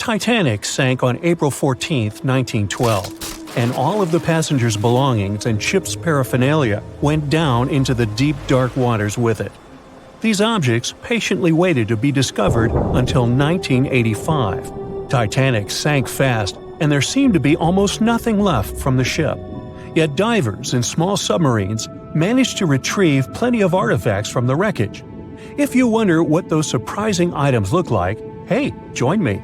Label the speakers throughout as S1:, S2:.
S1: Titanic sank on April 14, 1912, and all of the passengers' belongings and ship's paraphernalia went down into the deep, dark waters with it. These objects patiently waited to be discovered until 1985. Titanic sank fast, and there seemed to be almost nothing left from the ship. Yet divers in small submarines managed to retrieve plenty of artifacts from the wreckage. If you wonder what those surprising items look like, hey, join me.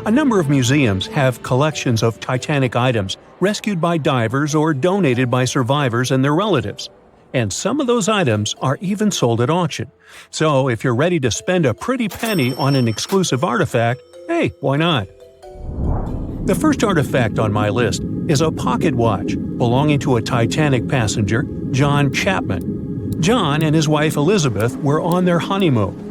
S1: A number of museums have collections of Titanic items rescued by divers or donated by survivors and their relatives. And some of those items are even sold at auction. So if you're ready to spend a pretty penny on an exclusive artifact, hey, why not? The first artifact on my list is a pocket watch belonging to a Titanic passenger, John Chapman. John and his wife Elizabeth were on their honeymoon.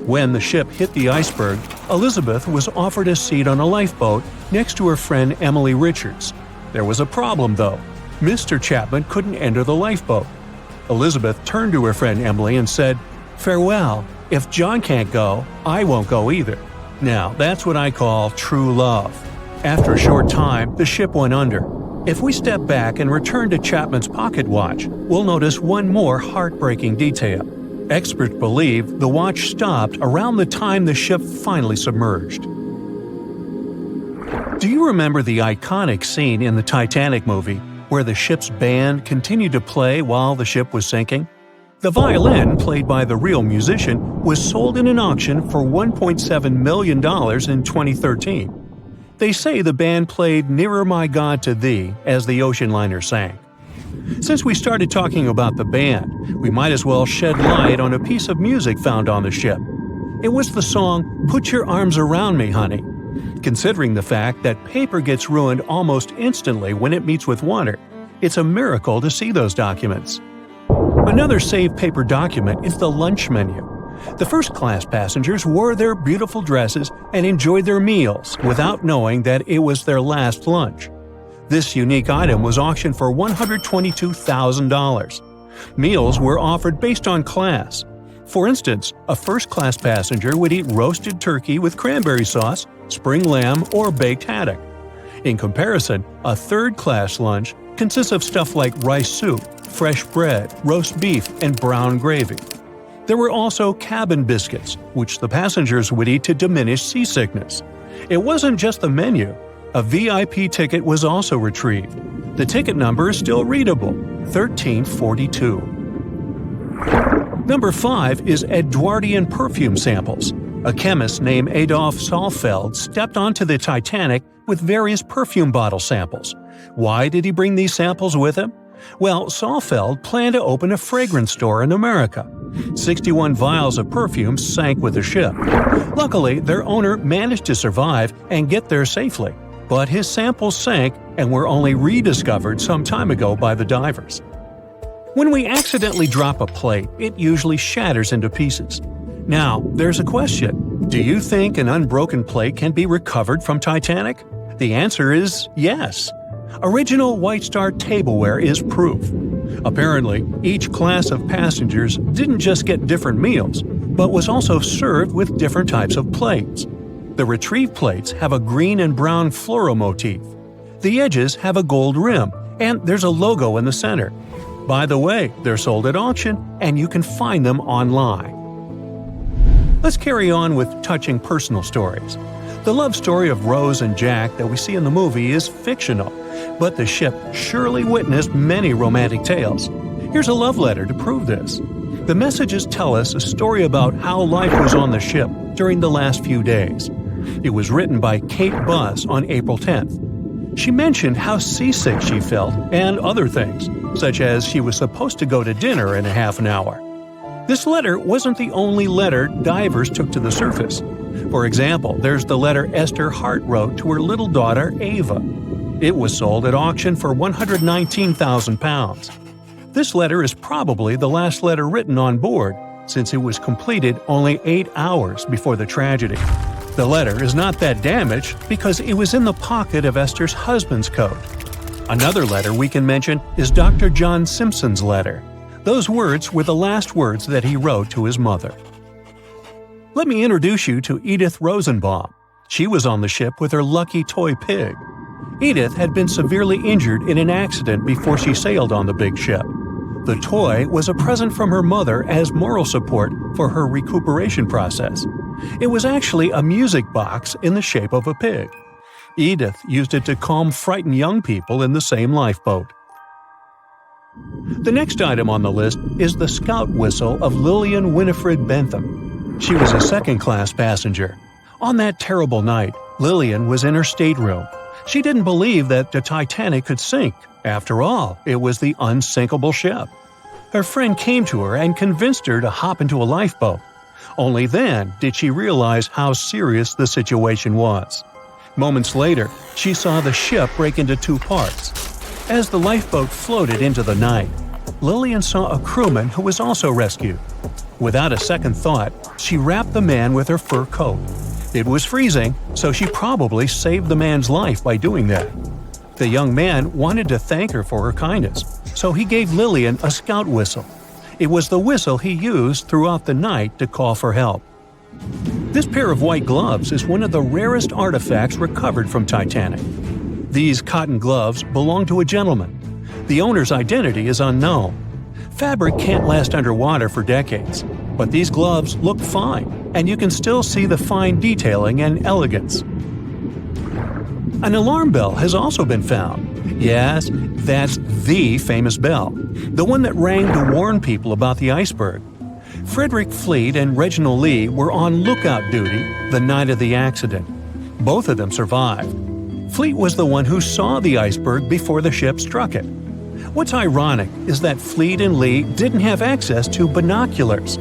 S1: When the ship hit the iceberg, Elizabeth was offered a seat on a lifeboat next to her friend Emily Richards. There was a problem, though. Mr. Chapman couldn't enter the lifeboat. Elizabeth turned to her friend Emily and said, "Farewell. If John can't go, I won't go either." Now, that's what I call true love. After a short time, the ship went under. If we step back and return to Chapman's pocket watch, we'll notice one more heartbreaking detail. Experts believe the watch stopped around the time the ship finally submerged. Do you remember the iconic scene in the Titanic movie where the ship's band continued to play while the ship was sinking? The violin, played by the real musician, was sold in an auction for $1.7 million in 2013. They say the band played "Nearer My God to Thee" as the ocean liner sank. Since we started talking about the band, we might as well shed light on a piece of music found on the ship. It was the song "Put Your Arms Around Me, Honey." Considering the fact that paper gets ruined almost instantly when it meets with water, it's a miracle to see those documents. Another saved paper document is the lunch menu. The first-class passengers wore their beautiful dresses and enjoyed their meals without knowing that it was their last lunch. This unique item was auctioned for $122,000. Meals were offered based on class. For instance, a first-class passenger would eat roasted turkey with cranberry sauce, spring lamb, or baked haddock. In comparison, a third-class lunch consists of stuff like rice soup, fresh bread, roast beef, and brown gravy. There were also cabin biscuits, which the passengers would eat to diminish seasickness. It wasn't just the menu. A VIP ticket was also retrieved. The ticket number is still readable, 1342. Number 5 is Edwardian perfume samples. A chemist named Adolf Saalfeld stepped onto the Titanic with various perfume bottle samples. Why did he bring these samples with him? Well, Saalfeld planned to open a fragrance store in America. 61 vials of perfume sank with the ship. Luckily, their owner managed to survive and get there safely, but his samples sank and were only rediscovered some time ago by the divers. When we accidentally drop a plate, it usually shatters into pieces. Now, there's a question. Do you think an unbroken plate can be recovered from Titanic? The answer is yes. Original White Star tableware is proof. Apparently, each class of passengers didn't just get different meals, but was also served with different types of plates. The retrieved plates have a green and brown floral motif. The edges have a gold rim, and there's a logo in the center. By the way, they're sold at auction, and you can find them online. Let's carry on with touching personal stories. The love story of Rose and Jack that we see in the movie is fictional, but the ship surely witnessed many romantic tales. Here's a love letter to prove this. The messages tell us a story about how life was on the ship during the last few days. It was written by Kate Buss on April 10th. She mentioned how seasick she felt and other things, such as she was supposed to go to dinner in a half an hour. This letter wasn't the only letter divers took to the surface. For example, there's the letter Esther Hart wrote to her little daughter Ava. It was sold at auction for £119,000. This letter is probably the last letter written on board, since it was completed only 8 hours before the tragedy. The letter is not that damaged because it was in the pocket of Esther's husband's coat. Another letter we can mention is Dr. John Simpson's letter. Those words were the last words that he wrote to his mother. Let me introduce you to Edith Rosenbaum. She was on the ship with her lucky toy pig. Edith had been severely injured in an accident before she sailed on the big ship. The toy was a present from her mother as moral support for her recuperation process. It was actually a music box in the shape of a pig. Edith used it to calm frightened young people in the same lifeboat. The next item on the list is the scout whistle of Lillian Winifred Bentham. She was a second-class passenger. On that terrible night, Lillian was in her stateroom. She didn't believe that the Titanic could sink. After all, it was the unsinkable ship. Her friend came to her and convinced her to hop into a lifeboat. Only then did she realize how serious the situation was. Moments later, she saw the ship break into two parts. As the lifeboat floated into the night, Lillian saw a crewman who was also rescued. Without a second thought, she wrapped the man with her fur coat. It was freezing, so she probably saved the man's life by doing that. The young man wanted to thank her for her kindness, so he gave Lillian a scout whistle. It was the whistle he used throughout the night to call for help. This pair of white gloves is one of the rarest artifacts recovered from Titanic. These cotton gloves belong to a gentleman. The owner's identity is unknown. Fabric can't last underwater for decades, but these gloves look fine, and you can still see the fine detailing and elegance. An alarm bell has also been found. Yes, that's the famous bell, the one that rang to warn people about the iceberg. Frederick Fleet and Reginald Lee were on lookout duty the night of the accident. Both of them survived. Fleet was the one who saw the iceberg before the ship struck it. What's ironic is that Fleet and Lee didn't have access to binoculars.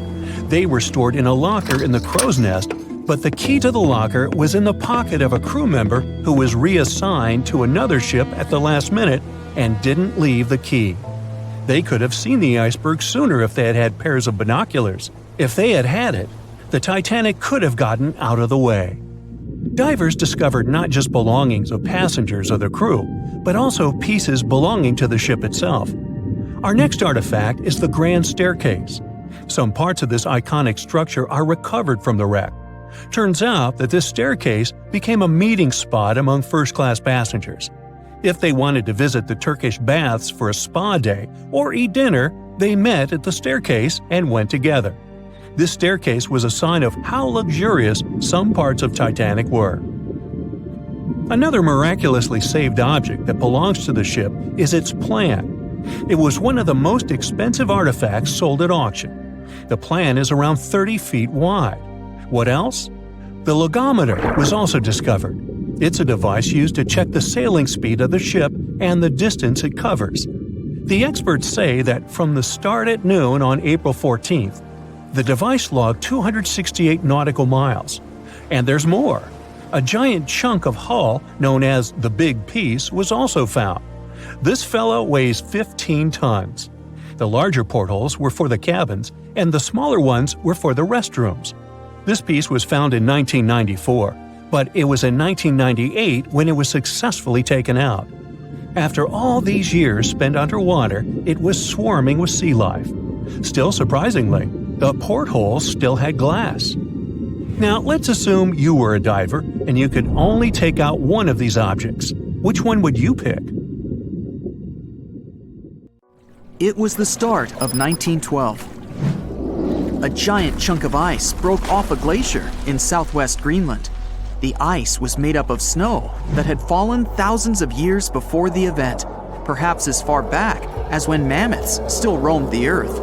S1: They were stored in a locker in the crow's nest, but the key to the locker was in the pocket of a crew member who was reassigned to another ship at the last minute and didn't leave the key. They could have seen the iceberg sooner if they had had pairs of binoculars. If they had had it, the Titanic could have gotten out of the way. Divers discovered not just belongings of passengers or the crew, but also pieces belonging to the ship itself. Our next artifact is the Grand Staircase. Some parts of this iconic structure are recovered from the wreck. Turns out that this staircase became a meeting spot among first-class passengers. If they wanted to visit the Turkish baths for a spa day or eat dinner, they met at the staircase and went together. This staircase was a sign of how luxurious some parts of Titanic were. Another miraculously saved object that belongs to the ship is its plan. It was one of the most expensive artifacts sold at auction. The plan is around 30 feet wide. What else? The logometer was also discovered. It's a device used to check the sailing speed of the ship and the distance it covers. The experts say that from the start at noon on April 14th, the device logged 268 nautical miles. And there's more. A giant chunk of hull, known as the Big Piece, was also found. This fellow weighs 15 tons. The larger portholes were for the cabins, and the smaller ones were for the restrooms. This piece was found in 1994, but it was in 1998 when it was successfully taken out. After all these years spent underwater, it was swarming with sea life. Still surprisingly, the portholes still had glass. Now, let's assume you were a diver and you could only take out one of these objects. Which one would you pick?
S2: It was the start of 1912. A giant chunk of ice broke off a glacier in southwest Greenland. The ice was made up of snow that had fallen thousands of years before the event, perhaps as far back as when mammoths still roamed the earth.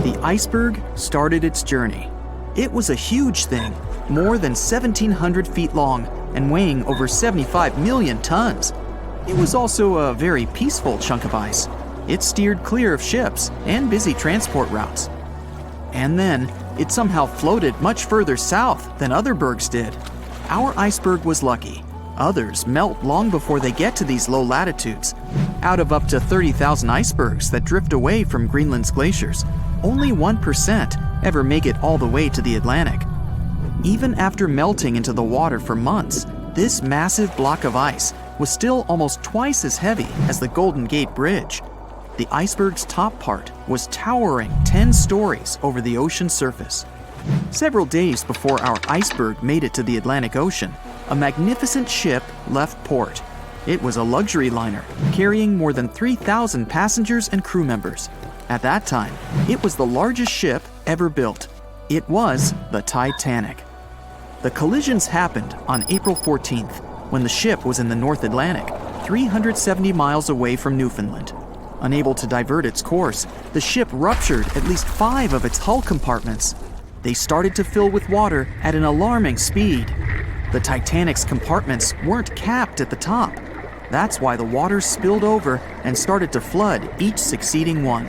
S2: The iceberg started its journey. It was a huge thing, more than 1,700 feet long and weighing over 75 million tons. It was also a very peaceful chunk of ice. It steered clear of ships and busy transport routes. And then, it somehow floated much further south than other bergs did. Our iceberg was lucky. Others melt long before they get to these low latitudes. Out of up to 30,000 icebergs that drift away from Greenland's glaciers, only 1% ever make it all the way to the Atlantic. Even after melting into the water for months, this massive block of ice was still almost twice as heavy as the Golden Gate Bridge. The iceberg's top part was towering 10 stories over the ocean surface. Several days before our iceberg made it to the Atlantic Ocean, a magnificent ship left port. It was a luxury liner carrying more than 3,000 passengers and crew members. At that time, it was the largest ship ever built. It was the Titanic. The collisions happened on April 14th, when the ship was in the North Atlantic, 370 miles away from Newfoundland. Unable to divert its course, the ship ruptured at least 5 of its hull compartments. They started to fill with water at an alarming speed. The Titanic's compartments weren't capped at the top. That's why the water spilled over and started to flood each succeeding one.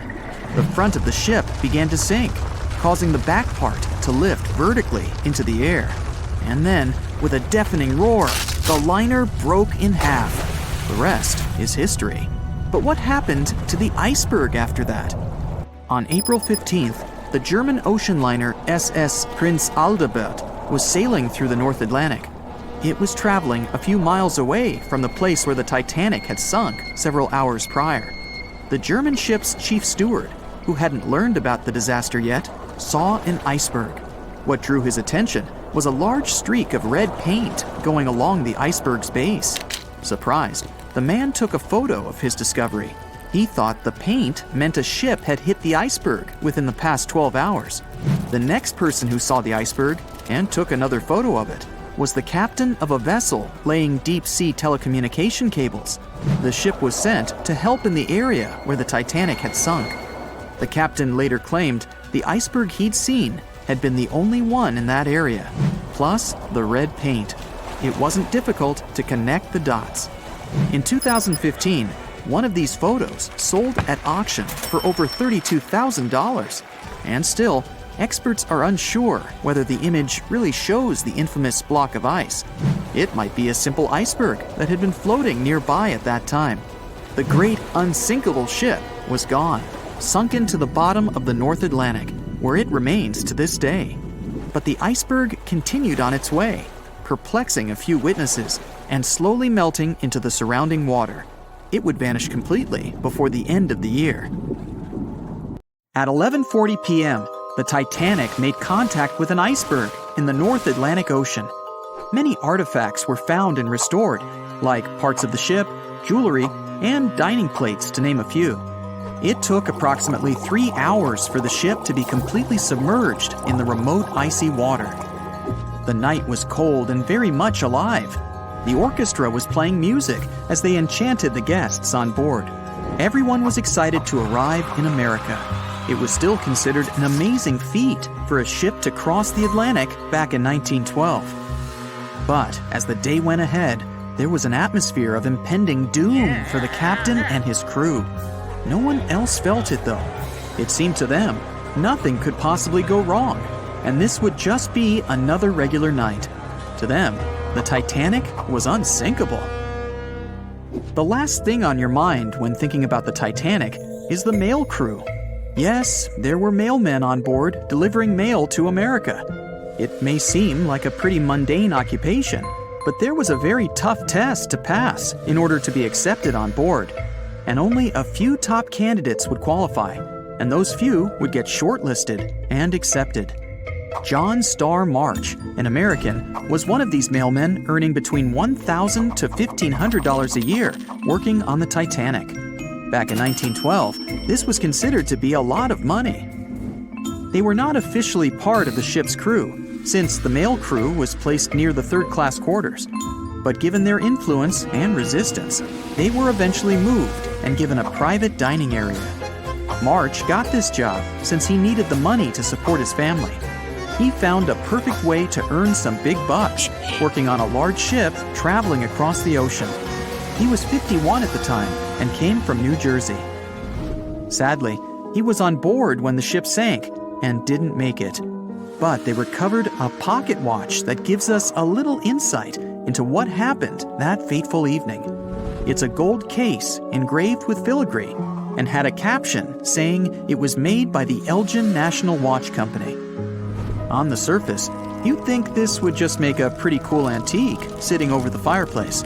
S2: The front of the ship began to sink, causing the back part to lift vertically into the air. And then, with a deafening roar, the liner broke in half. The rest is history. But what happened to the iceberg after that? On April 15th, the German ocean liner SS Prinz Adalbert was sailing through the North Atlantic. It was traveling a few miles away from the place where the Titanic had sunk several hours prior. The German ship's chief steward, who hadn't learned about the disaster yet, saw an iceberg. What drew his attention was a large streak of red paint going along the iceberg's base. Surprised, the man took a photo of his discovery. He thought the paint meant a ship had hit the iceberg within the past 12 hours. The next person who saw the iceberg and took another photo of it was the captain of a vessel laying deep-sea telecommunication cables. The ship was sent to help in the area where the Titanic had sunk. The captain later claimed the iceberg he'd seen had been the only one in that area, plus the red paint. It wasn't difficult to connect the dots. In 2015, one of these photos sold at auction for over $32,000. And still, experts are unsure whether the image really shows the infamous block of ice. It might be a simple iceberg that had been floating nearby at that time. The great unsinkable ship was gone, sunken to the bottom of the North Atlantic, where it remains to this day. But the iceberg continued on its way, perplexing a few witnesses and slowly melting into the surrounding water. It would vanish completely before the end of the year. At 11:40 p.m., the Titanic made contact with an iceberg in the North Atlantic Ocean. Many artifacts were found and restored, like parts of the ship, jewelry, and dining plates, to name a few. It took approximately 3 hours for the ship to be completely submerged in the remote icy water. The night was cold and very much alive. The orchestra was playing music as they enchanted the guests on board. Everyone was excited to arrive in America. It was still considered an amazing feat for a ship to cross the Atlantic back in 1912. But as the day went ahead, there was an atmosphere of impending doom for the captain and his crew. No one else felt it, though. It seemed to them nothing could possibly go wrong, and this would just be another regular night. To them, the Titanic was unsinkable. The last thing on your mind when thinking about the Titanic is the mail crew. Yes, there were mailmen on board delivering mail to America. It may seem like a pretty mundane occupation, but there was a very tough test to pass in order to be accepted on board. And only a few top candidates would qualify, and those few would get shortlisted and accepted. John Starr March, an American, was one of these mailmen earning between $1,000 to $1,500 a year working on the Titanic. Back in 1912, this was considered to be a lot of money. They were not officially part of the ship's crew, since the mail crew was placed near the third-class quarters. But given their influence and resistance, they were eventually moved and given a private dining area. March got this job since he needed the money to support his family. He found a perfect way to earn some big bucks, working on a large ship traveling across the ocean. He was 51 at the time and came from New Jersey. Sadly, he was on board when the ship sank and didn't make it. But they recovered a pocket watch that gives us a little insight into what happened that fateful evening. It's a gold case engraved with filigree and had a caption saying it was made by the Elgin National Watch Company. On the surface, you'd think this would just make a pretty cool antique sitting over the fireplace,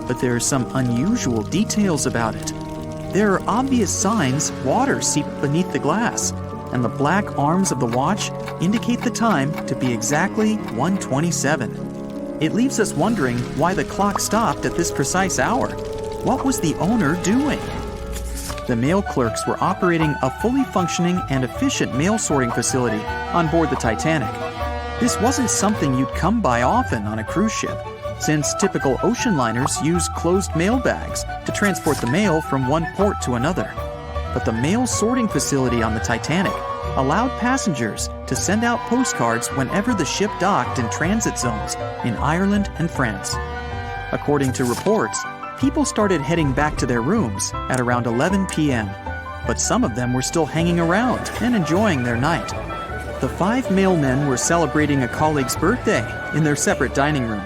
S2: but there are some unusual details about it. There are obvious signs water seeped beneath the glass, and the black arms of the watch indicate the time to be exactly 1:27. It leaves us wondering why the clock stopped at this precise hour. What was the owner doing? The mail clerks were operating a fully functioning and efficient mail sorting facility on board the Titanic. This wasn't something you'd come by often on a cruise ship, since typical ocean liners use closed mail bags to transport the mail from one port to another. But the mail sorting facility on the Titanic allowed passengers to send out postcards whenever the ship docked in transit zones in Ireland and France. According to reports, people started heading back to their rooms at around 11 p.m., but some of them were still hanging around and enjoying their night. The 5 mailmen were celebrating a colleague's birthday in their separate dining room.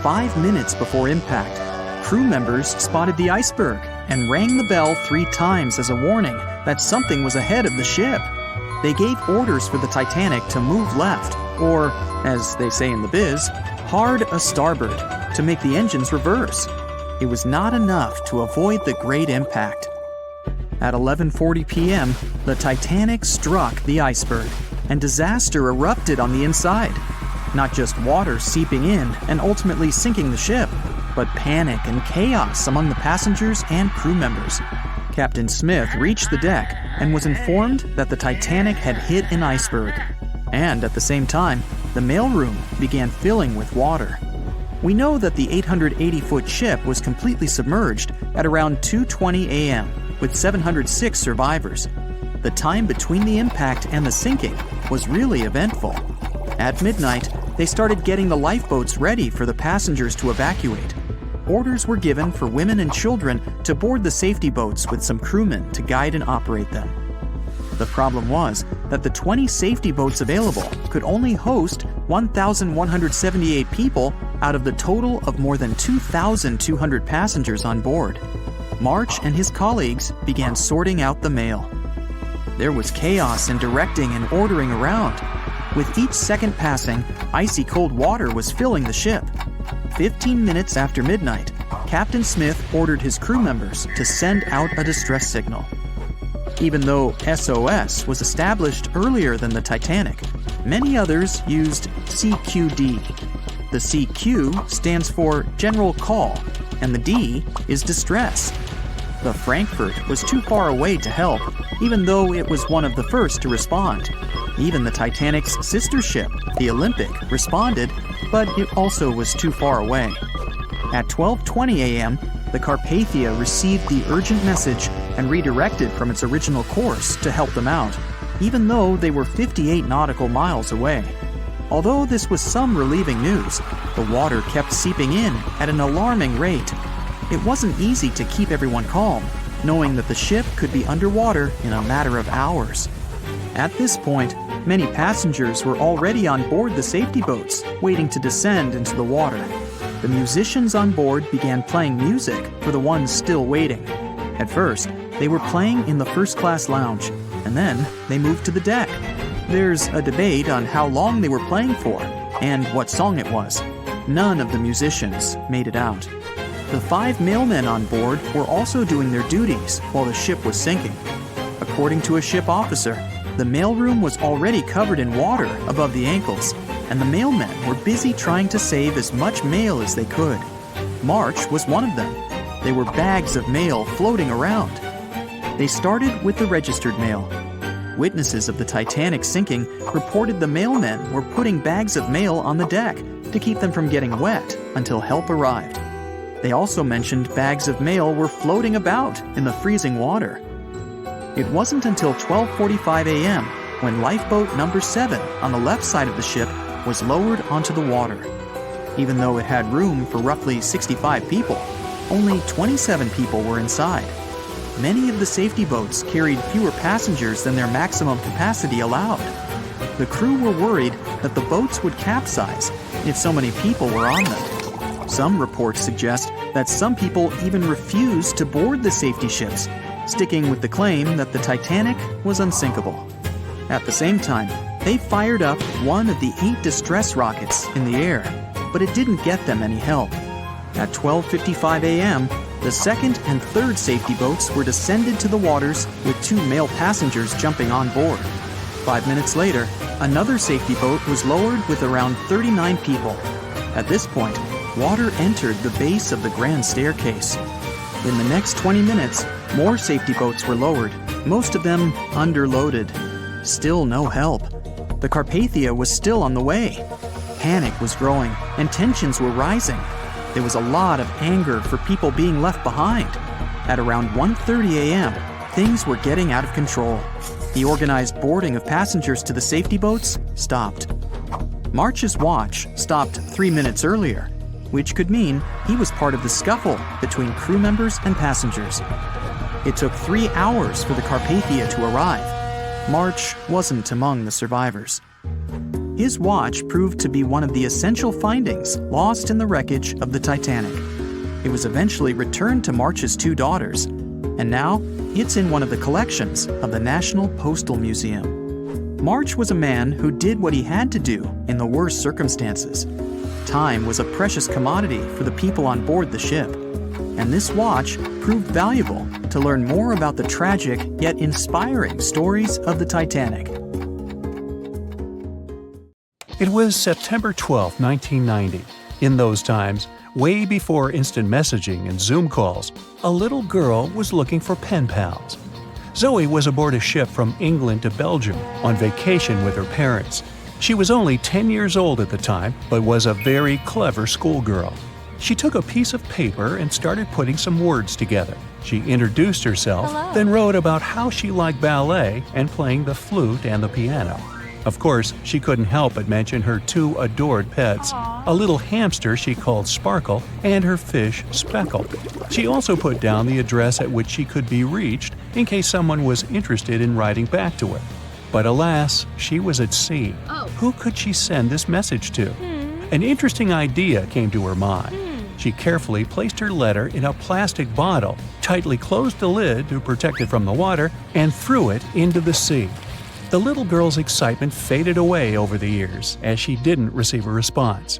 S2: 5 minutes before impact, crew members spotted the iceberg and rang the bell 3 times as a warning that something was ahead of the ship. They gave orders for the Titanic to move left, or, as they say in the biz, hard a starboard, to make the engines reverse. It was not enough to avoid the great impact. At 11:40 p.m., the Titanic struck the iceberg, and disaster erupted on the inside. Not just water seeping in and ultimately sinking the ship, but panic and chaos among the passengers and crew members. Captain Smith reached the deck and was informed that the Titanic had hit an iceberg. And at the same time, the mailroom began filling with water. We know that the 880-foot ship was completely submerged at around 2:20 a.m., with 706 survivors. The time between the impact and the sinking was really eventful. At midnight, they started getting the lifeboats ready for the passengers to evacuate. Orders were given for women and children to board the safety boats with some crewmen to guide and operate them. The problem was that the 20 safety boats available could only host 1,178 people out of the total of more than 2,200 passengers on board. March and his colleagues began sorting out the mail. There was chaos in directing and ordering around. With each second passing, icy cold water was filling the ship. 15 minutes after midnight, Captain Smith ordered his crew members to send out a distress signal. Even though SOS was established earlier than the Titanic, many others used CQD. The CQ stands for General Call, and the D is Distress. The Frankfurt was too far away to help, even though it was one of the first to respond. Even the Titanic's sister ship, the Olympic, responded, but it also was too far away. At 12:20 a.m., the Carpathia received the urgent message and redirected from its original course to help them out, even though they were 58 nautical miles away. Although this was some relieving news, the water kept seeping in at an alarming rate. It wasn't easy to keep everyone calm, knowing that the ship could be underwater in a matter of hours. At this point, many passengers were already on board the safety boats, waiting to descend into the water. The musicians on board began playing music for the ones still waiting. At first, they were playing in the first-class lounge, and then they moved to the deck. There's a debate on how long they were playing for, and what song it was. None of the musicians made it out. The 5 mailmen on board were also doing their duties while the ship was sinking. According to a ship officer, the mailroom was already covered in water above the ankles, and the mailmen were busy trying to save as much mail as they could. March was one of them. There were bags of mail floating around. They started with the registered mail. Witnesses of the Titanic sinking reported the mailmen were putting bags of mail on the deck to keep them from getting wet until help arrived. They also mentioned bags of mail were floating about in the freezing water. It wasn't until 12:45 a.m. when lifeboat number 7 on the left side of the ship was lowered onto the water. Even though it had room for roughly 65 people, only 27 people were inside. Many of the safety boats carried fewer passengers than their maximum capacity allowed. The crew were worried that the boats would capsize if so many people were on them. Some reports suggest that some people even refused to board the safety ships, sticking with the claim that the Titanic was unsinkable. At the same time, they fired up one of the 8 distress rockets in the air, but it didn't get them any help. At 12:55 a.m., the second and third safety boats were descended to the waters with 2 male passengers jumping on board. 5 minutes later, another safety boat was lowered with around 39 people. At this point, water entered the base of the grand staircase. In the next 20 minutes, more safety boats were lowered, most of them underloaded. Still no help. The Carpathia was still on the way. Panic was growing, and tensions were rising. There was a lot of anger for people being left behind. At around 1:30 a.m., things were getting out of control. The organized boarding of passengers to the safety boats stopped. March's watch stopped 3 minutes earlier, which could mean he was part of the scuffle between crew members and passengers. It took 3 hours for the Carpathia to arrive. March wasn't among the survivors. His watch proved to be one of the essential findings lost in the wreckage of the Titanic. It was eventually returned to March's 2 daughters, and now it's in one of the collections of the National Postal Museum. March was a man who did what he had to do in the worst circumstances. Time was a precious commodity for the people on board the ship, and this watch proved valuable to learn more about the tragic yet inspiring stories of the Titanic.
S1: It was September 12, 1990. In those times, way before instant messaging and Zoom calls, a little girl was looking for pen pals. Zoe was aboard a ship from England to Belgium on vacation with her parents. She was only 10 years old at the time, but was a very clever schoolgirl. She took a piece of paper and started putting some words together. She introduced herself, then wrote about how she liked ballet and playing the flute and the piano. Of course, she couldn't help but mention her 2 adored pets, a little hamster she called Sparkle and her fish Speckle. She also put down the address at which she could be reached in case someone was interested in writing back to her. But alas, she was at sea. Who could she send this message to? An interesting idea came to her mind. She carefully placed her letter in a plastic bottle, tightly closed the lid to protect it from the water, and threw it into the sea. The little girl's excitement faded away over the years as she didn't receive a response.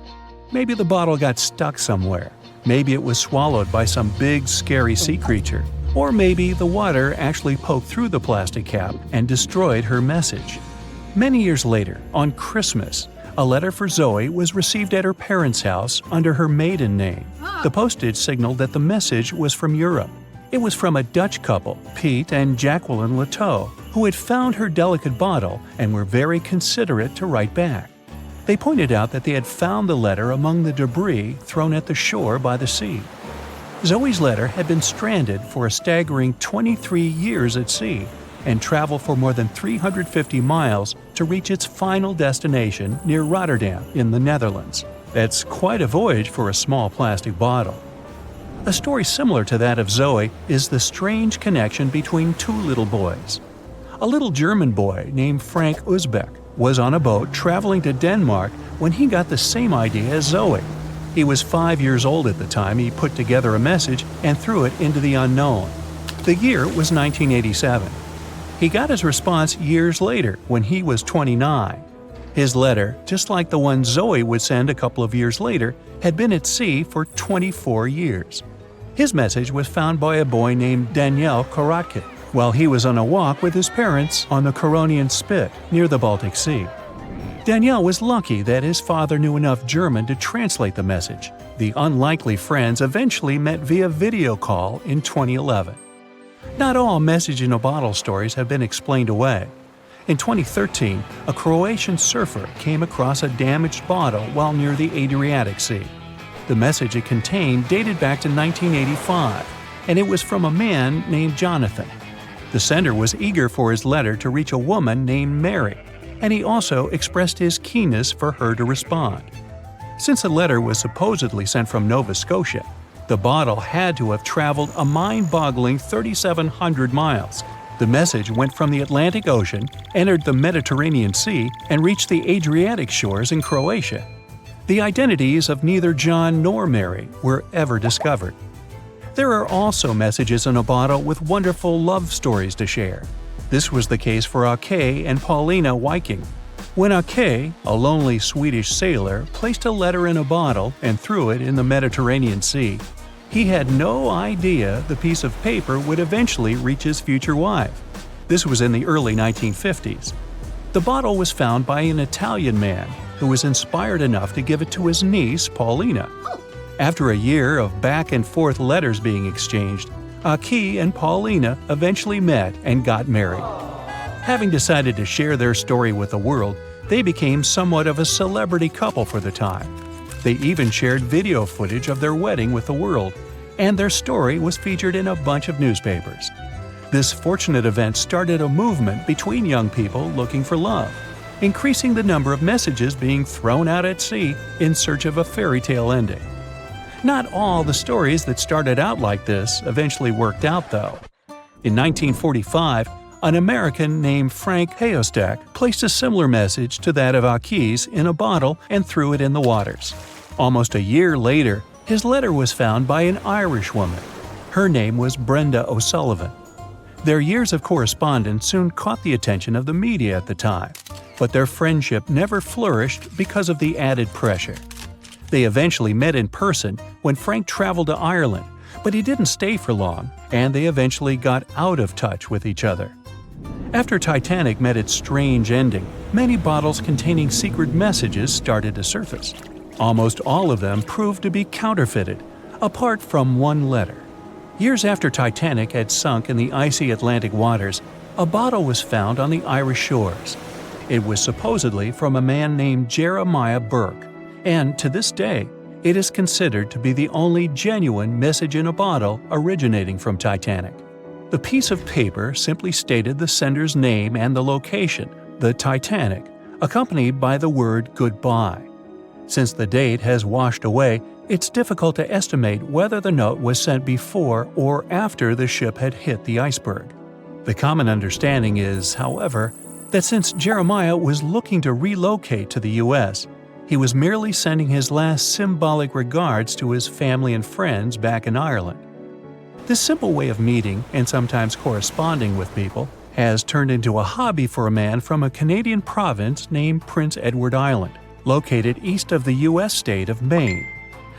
S1: Maybe the bottle got stuck somewhere. Maybe it was swallowed by some big, scary sea creature. Or maybe the water actually poked through the plastic cap and destroyed her message. Many years later, on Christmas, a letter for Zoe was received at her parents' house under her maiden name. The postage signaled that the message was from Europe. It was from a Dutch couple, Piet and Jacqueline Leteau, who had found her delicate bottle and were very considerate to write back. They pointed out that they had found the letter among the debris thrown at the shore by the sea. Zoe's letter had been stranded for a staggering 23 years at sea and traveled for more than 350 miles to reach its final destination near Rotterdam in the Netherlands. That's quite a voyage for a small plastic bottle. A story similar to that of Zoe is the strange connection between 2 little boys. A little German boy named Frank Uzbek was on a boat traveling to Denmark when he got the same idea as Zoe. He was 5 years old at the time he put together a message and threw it into the unknown. The year was 1987. He got his response years later when he was 29. His letter, just like the one Zoe would send a couple of years later, had been at sea for 24 years. His message was found by a boy named Daniel Korotkin while he was on a walk with his parents on the Koronian Spit near the Baltic Sea. Daniel was lucky that his father knew enough German to translate the message. The unlikely friends eventually met via video call in 2011. Not all message-in-a-bottle stories have been explained away. In 2013, a Croatian surfer came across a damaged bottle while near the Adriatic Sea. The message it contained dated back to 1985, and it was from a man named Jonathan. The sender was eager for his letter to reach a woman named Mary, and he also expressed his keenness for her to respond. Since the letter was supposedly sent from Nova Scotia, the bottle had to have traveled a mind-boggling 3,700 miles. The message went from the Atlantic Ocean, entered the Mediterranean Sea, and reached the Adriatic shores in Croatia. The identities of neither John nor Mary were ever discovered. There are also messages in a bottle with wonderful love stories to share. This was the case for Ake and Paulina Viking. When Ake, a lonely Swedish sailor, placed a letter in a bottle and threw it in the Mediterranean Sea, he had no idea the piece of paper would eventually reach his future wife. This was in the early 1950s. The bottle was found by an Italian man who was inspired enough to give it to his niece, Paulina. After a year of back-and-forth letters being exchanged, Aki and Paulina eventually met and got married. Having decided to share their story with the world, they became somewhat of a celebrity couple for the time. They even shared video footage of their wedding with the world, and their story was featured in a bunch of newspapers. This fortunate event started a movement between young people looking for love, increasing the number of messages being thrown out at sea in search of a fairy tale ending. Not all the stories that started out like this eventually worked out, though. In 1945, an American named Frank Hayostek placed a similar message to that of Aki's in a bottle and threw it in the waters. Almost a year later, his letter was found by an Irish woman. Her name was Brenda O'Sullivan. Their years of correspondence soon caught the attention of the media at the time, but their friendship never flourished because of the added pressure. They eventually met in person when Frank traveled to Ireland, but he didn't stay for long, and they eventually got out of touch with each other. After Titanic met its strange ending, many bottles containing secret messages started to surface. Almost all of them proved to be counterfeited, apart from one letter. Years after Titanic had sunk in the icy Atlantic waters, a bottle was found on the Irish shores. It was supposedly from a man named Jeremiah Burke, and to this day, it is considered to be the only genuine message in a bottle originating from Titanic. The piece of paper simply stated the sender's name and the location, the Titanic, accompanied by the word goodbye. Since the date has washed away, it's difficult to estimate whether the note was sent before or after the ship had hit the iceberg. The common understanding is, however, that since Jeremiah was looking to relocate to the U.S., he was merely sending his last symbolic regards to his family and friends back in Ireland. This simple way of meeting and sometimes corresponding with people has turned into a hobby for a man from a Canadian province named Prince Edward Island, located east of the U.S. state of Maine.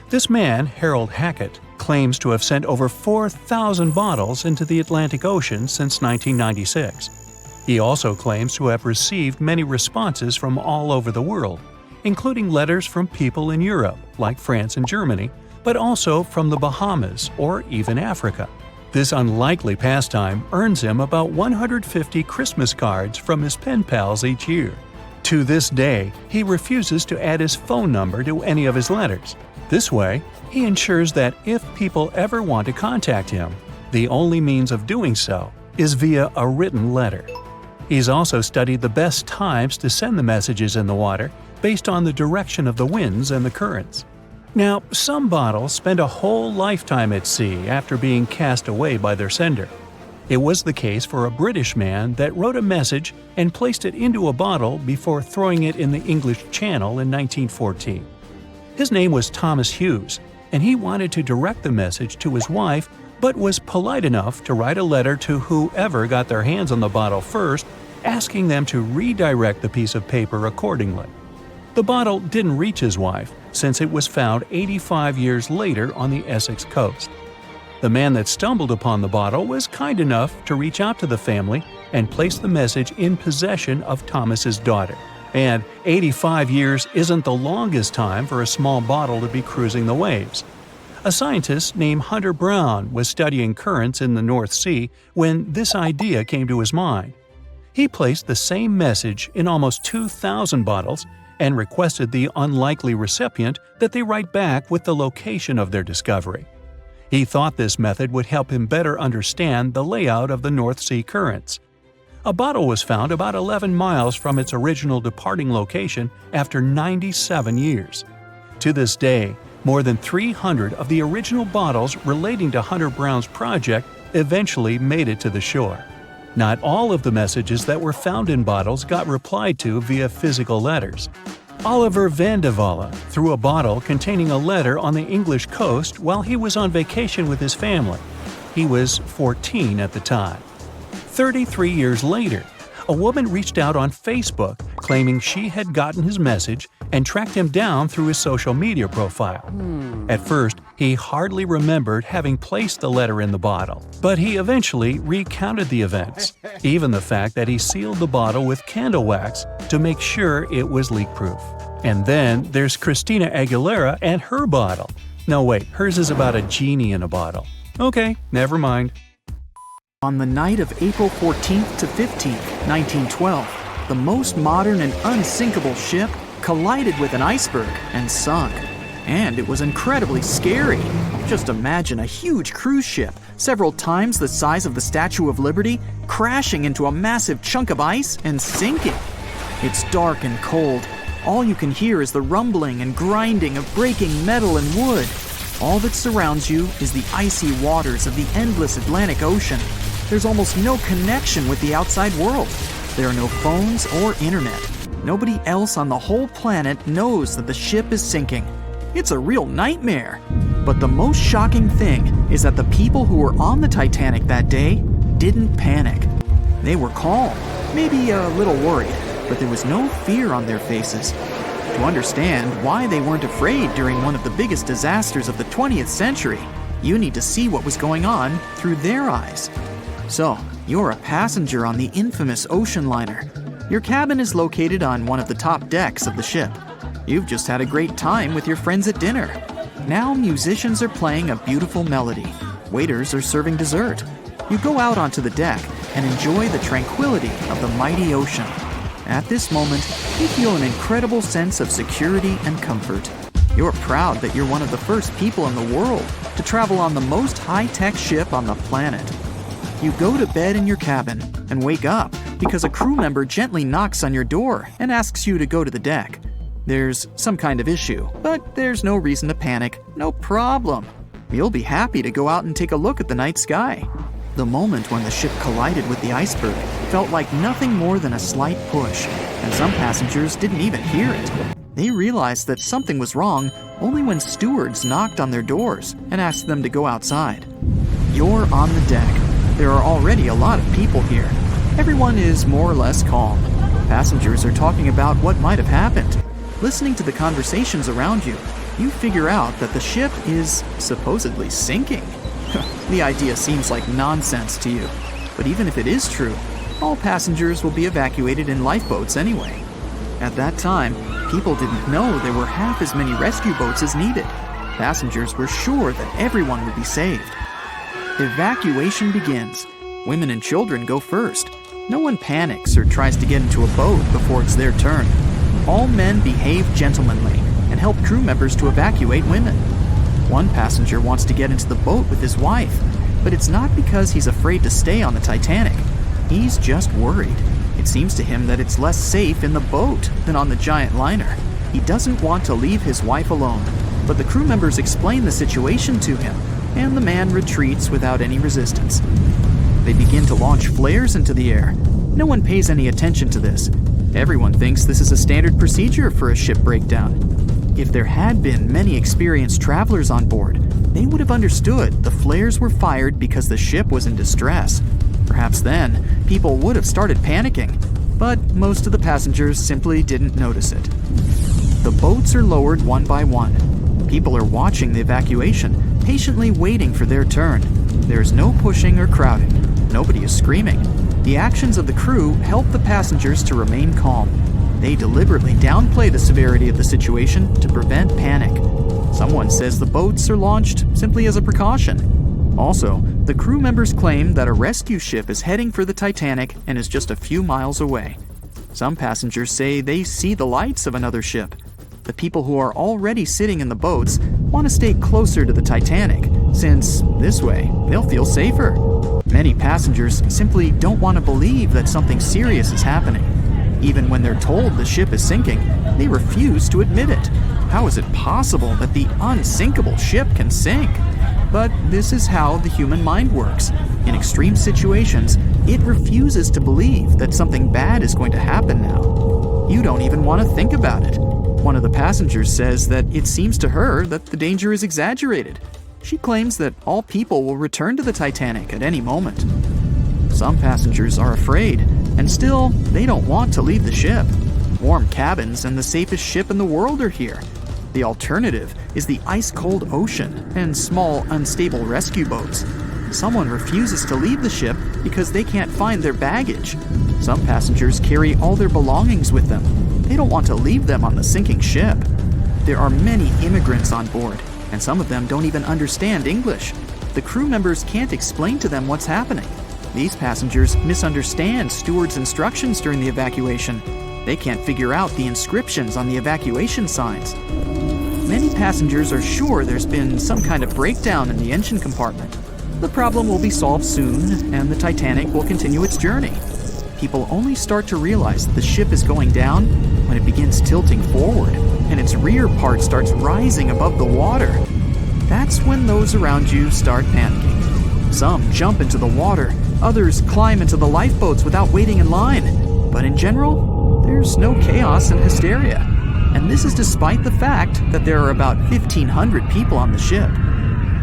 S1: This man, Harold Hackett, claims to have sent over 4,000 bottles into the Atlantic Ocean since 1996. He also claims to have received many responses from all over the world, including letters from people in Europe, like France and Germany, but also from the Bahamas or even Africa. This unlikely pastime earns him about 150 Christmas cards from his pen pals each year. To this day, he refuses to add his phone number to any of his letters. This way, he ensures that if people ever want to contact him, the only means of doing so is via a written letter. He's also studied the best times to send the messages in the water based on the direction of the winds and the currents. Now, some bottles spend a whole lifetime at sea after being cast away by their sender. It was the case for a British man that wrote a message and placed it into a bottle before throwing it in the English Channel in 1914. His name was Thomas Hughes, and he wanted to direct the message to his wife, but was polite enough to write a letter to whoever got their hands on the bottle first, asking them to redirect the piece of paper accordingly. The bottle didn't reach his wife, since it was found 85 years later on the Essex coast. The man that stumbled upon the bottle was kind enough to reach out to the family and place the message in possession of Thomas's daughter. And 85 years isn't the longest time for a small bottle to be cruising the waves. A scientist named Hunter Brown was studying currents in the North Sea when this idea came to his mind. He placed the same message in almost 2,000 bottles and requested the unlikely recipient that they write back with the location of their discovery. He thought this method would help him better understand the layout of the North Sea currents. A bottle was found about 11 miles from its original departing location after 97 years. To this day, more than 300 of the original bottles relating to Hunter Brown's project eventually made it to the shore. Not all of the messages that were found in bottles got replied to via physical letters. Oliver van de Walle threw a bottle containing a letter on the English coast while he was on vacation with his family. He was 14 at the time. 33 years later, a woman reached out on Facebook claiming she had gotten his message and tracked him down through his social media profile. At first, He hardly remembered having placed the letter in the bottle, but he eventually recounted the events, even the fact that he sealed the bottle with candle wax to make sure it was leak-proof. And then there's Christina Aguilera and her bottle. No wait, hers is about a genie in a bottle. Okay, never mind.
S2: On the night of April 14th to 15th, 1912, the most modern and unsinkable ship collided with an iceberg and sunk. And it was incredibly scary. Just imagine a huge cruise ship, several times the size of the Statue of Liberty, crashing into a massive chunk of ice and sinking. It's dark and cold. All you can hear is the rumbling and grinding of breaking metal and wood. All that surrounds you is the icy waters of the endless Atlantic Ocean. There's almost no connection with the outside world. There are no phones or internet. Nobody else on the whole planet knows that the ship is sinking. It's a real nightmare. But the most shocking thing is that the people who were on the Titanic that day didn't panic. They were calm, maybe a little worried, but there was no fear on their faces. To understand why they weren't afraid during one of the biggest disasters of the 20th century, you need to see what was going on through their eyes. So, you're a passenger on the infamous ocean liner. Your cabin is located on one of the top decks of the ship. You've just had a great time with your friends at dinner. Now musicians are playing a beautiful melody. Waiters are serving dessert. You go out onto the deck and enjoy the tranquility of the mighty ocean. At this moment, you feel an incredible sense of security and comfort. You're proud that you're one of the first people in the world to travel on the most high-tech ship on the planet. You go to bed in your cabin and wake up because a crew member gently knocks on your door and asks you to go to the deck. There's some kind of issue, but there's no reason to panic. No problem. You'll be happy to go out and take a look at the night sky. The moment when the ship collided with the iceberg felt like nothing more than a slight push, and some passengers didn't even hear it. They realized that something was wrong only when stewards knocked on their doors and asked them to go outside. You're on the deck. There are already a lot of people here. Everyone is more or less calm. Passengers are talking about what might have happened. Listening to the conversations around you, you figure out that the ship is supposedly sinking. The idea seems like nonsense to you, but even if it is true, all passengers will be evacuated in lifeboats anyway. At that time, people didn't know there were half as many rescue boats as needed. Passengers were sure that everyone would be saved. Evacuation begins. Women and children go first. No one panics or tries to get into a boat before it's their turn. All men behave gentlemanly and help crew members to evacuate women. One passenger wants to get into the boat with his wife, but it's not because he's afraid to stay on the Titanic. He's just worried. It seems to him that it's less safe in the boat than on the giant liner. He doesn't want to leave his wife alone, but the crew members explain the situation to him, and the man retreats without any resistance. They begin to launch flares into the air. No one pays any attention to this. Everyone thinks this is a standard procedure for a ship breakdown. If there had been many experienced travelers on board, they would have understood the flares were fired because the ship was in distress. Perhaps then, people would have started panicking, but most of the passengers simply didn't notice it. The boats are lowered one by one. People are watching the evacuation, patiently waiting for their turn. There is no pushing or crowding. Nobody is screaming. The actions of the crew help the passengers to remain calm. They deliberately downplay the severity of the situation to prevent panic. Someone says the boats are launched simply as a precaution. Also, the crew members claim that a rescue ship is heading for the Titanic and is just a few miles away. Some passengers say they see the lights of another ship. The people who are already sitting in the boats want to stay closer to the Titanic, since this way they'll feel safer. Many passengers simply don't want to believe that something serious is happening. Even when they're told the ship is sinking, they refuse to admit it. How is it possible that the unsinkable ship can sink? But this is how the human mind works. In extreme situations, it refuses to believe that something bad is going to happen now. You don't even want to think about it. One of the passengers says that it seems to her that the danger is exaggerated. She claims that all people will return to the Titanic at any moment. Some passengers are afraid, and still, they don't want to leave the ship. Warm cabins and the safest ship in the world are here. The alternative is the ice-cold ocean and small, unstable rescue boats. Someone refuses to leave the ship because they can't find their baggage. Some passengers carry all their belongings with them. They don't want to leave them on the sinking ship. There are many immigrants on board, and some of them don't even understand English. The crew members can't explain to them what's happening. These passengers misunderstand stewards' instructions during the evacuation. They can't figure out the inscriptions on the evacuation signs. Many passengers are sure there's been some kind of breakdown in the engine compartment. The problem will be solved soon, and the Titanic will continue its journey. People only start to realize the ship is going down when it begins tilting forward, and its rear part starts rising above the water. That's when those around you start panicking. Some jump into the water, others climb into the lifeboats without waiting in line. But in general, there's no chaos and hysteria. And this is despite the fact that there are about 1,500 people on the ship.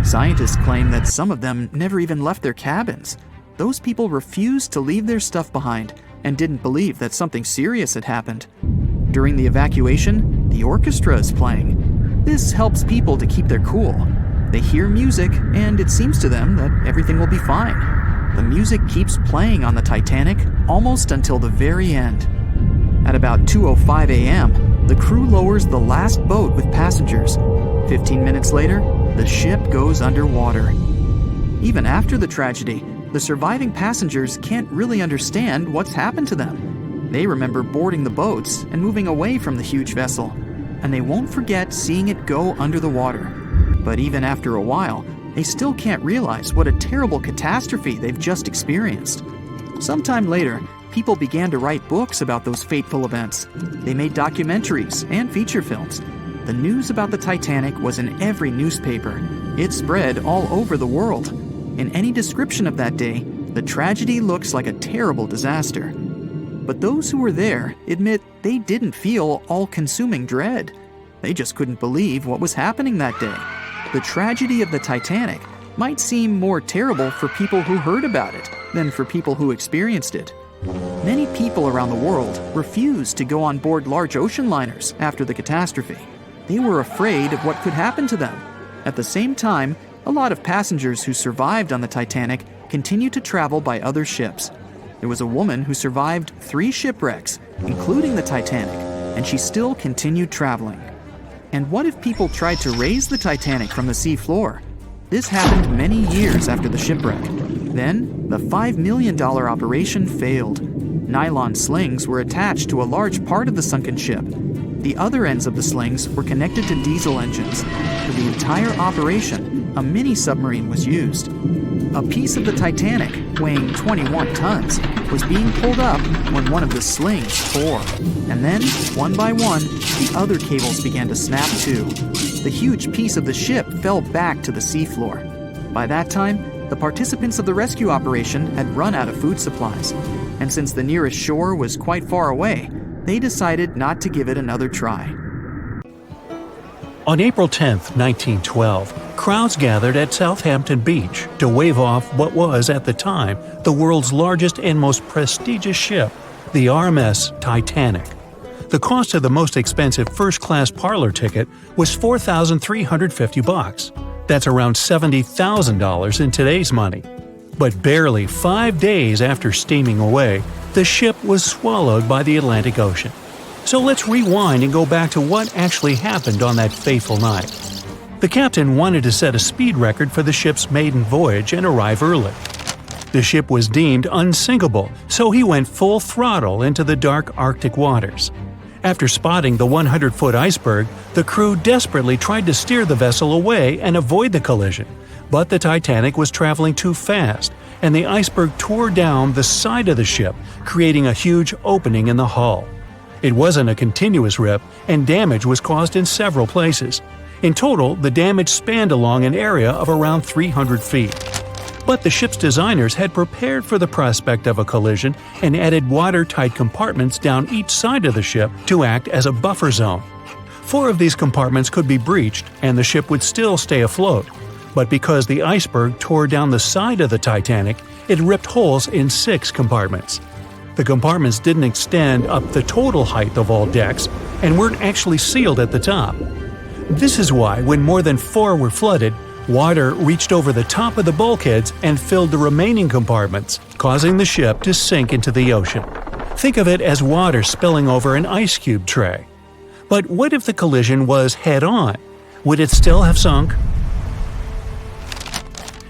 S2: Scientists claim that some of them never even left their cabins. Those people refused to leave their stuff behind and didn't believe that something serious had happened. During the evacuation, the orchestra is playing. This helps people to keep their cool. They hear music, and it seems to them that everything will be fine. The music keeps playing on the Titanic almost until the very end. At about 2:05 a.m., the crew lowers the last boat with passengers. 15 minutes later, the ship goes underwater. Even after the tragedy, the surviving passengers can't really understand what's happened to them. They remember boarding the boats and moving away from the huge vessel, and they won't forget seeing it go under the water. But even after a while, they still can't realize what a terrible catastrophe they've just experienced. Sometime later, people began to write books about those fateful events. They made documentaries and feature films. The news about the Titanic was in every newspaper. It spread all over the world. In any description of that day, the tragedy looks like a terrible disaster. But those who were there admit they didn't feel all-consuming dread. They just couldn't believe what was happening that day. The tragedy of the Titanic might seem more terrible for people who heard about it than for people who experienced it. Many people around the world refused to go on board large ocean liners after the catastrophe. They were afraid of what could happen to them. At the same time, a lot of passengers who survived on the Titanic continued to travel by other ships. There was a woman who survived 3 shipwrecks, including the Titanic, and she still continued traveling. And what if people tried to raise the Titanic from the sea floor? This happened many years after the shipwreck. Then, the $5 million operation failed. Nylon slings were attached to a large part of the sunken ship. The other ends of the slings were connected to diesel engines. For the entire operation, a mini-submarine was used. A piece of the Titanic, weighing 21 tons, was being pulled up when one of the slings tore. And then, one by one, the other cables began to snap too. The huge piece of the ship fell back to the seafloor. By that time, the participants of the rescue operation had run out of food supplies. And since the nearest shore was quite far away, they decided not to give it another try.
S1: On April 10, 1912, crowds gathered at Southampton Beach to wave off what was, at the time, the world's largest and most prestigious ship, the RMS Titanic. The cost of the most expensive first-class parlor ticket was $4,350. That's around $70,000 in today's money. But barely 5 days after steaming away, the ship was swallowed by the Atlantic Ocean. So let's rewind and go back to what actually happened on that fateful night. The captain wanted to set a speed record for the ship's maiden voyage and arrive early. The ship was deemed unsinkable, so he went full throttle into the dark Arctic waters. After spotting the 100-foot iceberg, the crew desperately tried to steer the vessel away and avoid the collision, but the Titanic was traveling too fast, and the iceberg tore down the side of the ship, creating a huge opening in the hull. It wasn't a continuous rip, and damage was caused in several places. In total, the damage spanned along an area of around 300 feet. But the ship's designers had prepared for the prospect of a collision and added watertight compartments down each side of the ship to act as a buffer zone. 4 of these compartments could be breached, and the ship would still stay afloat. But because the iceberg tore down the side of the Titanic, it ripped holes in 6 compartments. The compartments didn't extend up the total height of all decks and weren't actually sealed at the top. This is why, when more than 4 were flooded, water reached over the top of the bulkheads and filled the remaining compartments, causing the ship to sink into the ocean. Think of it as water spilling over an ice cube tray. But what if the collision was head-on? Would it still have sunk?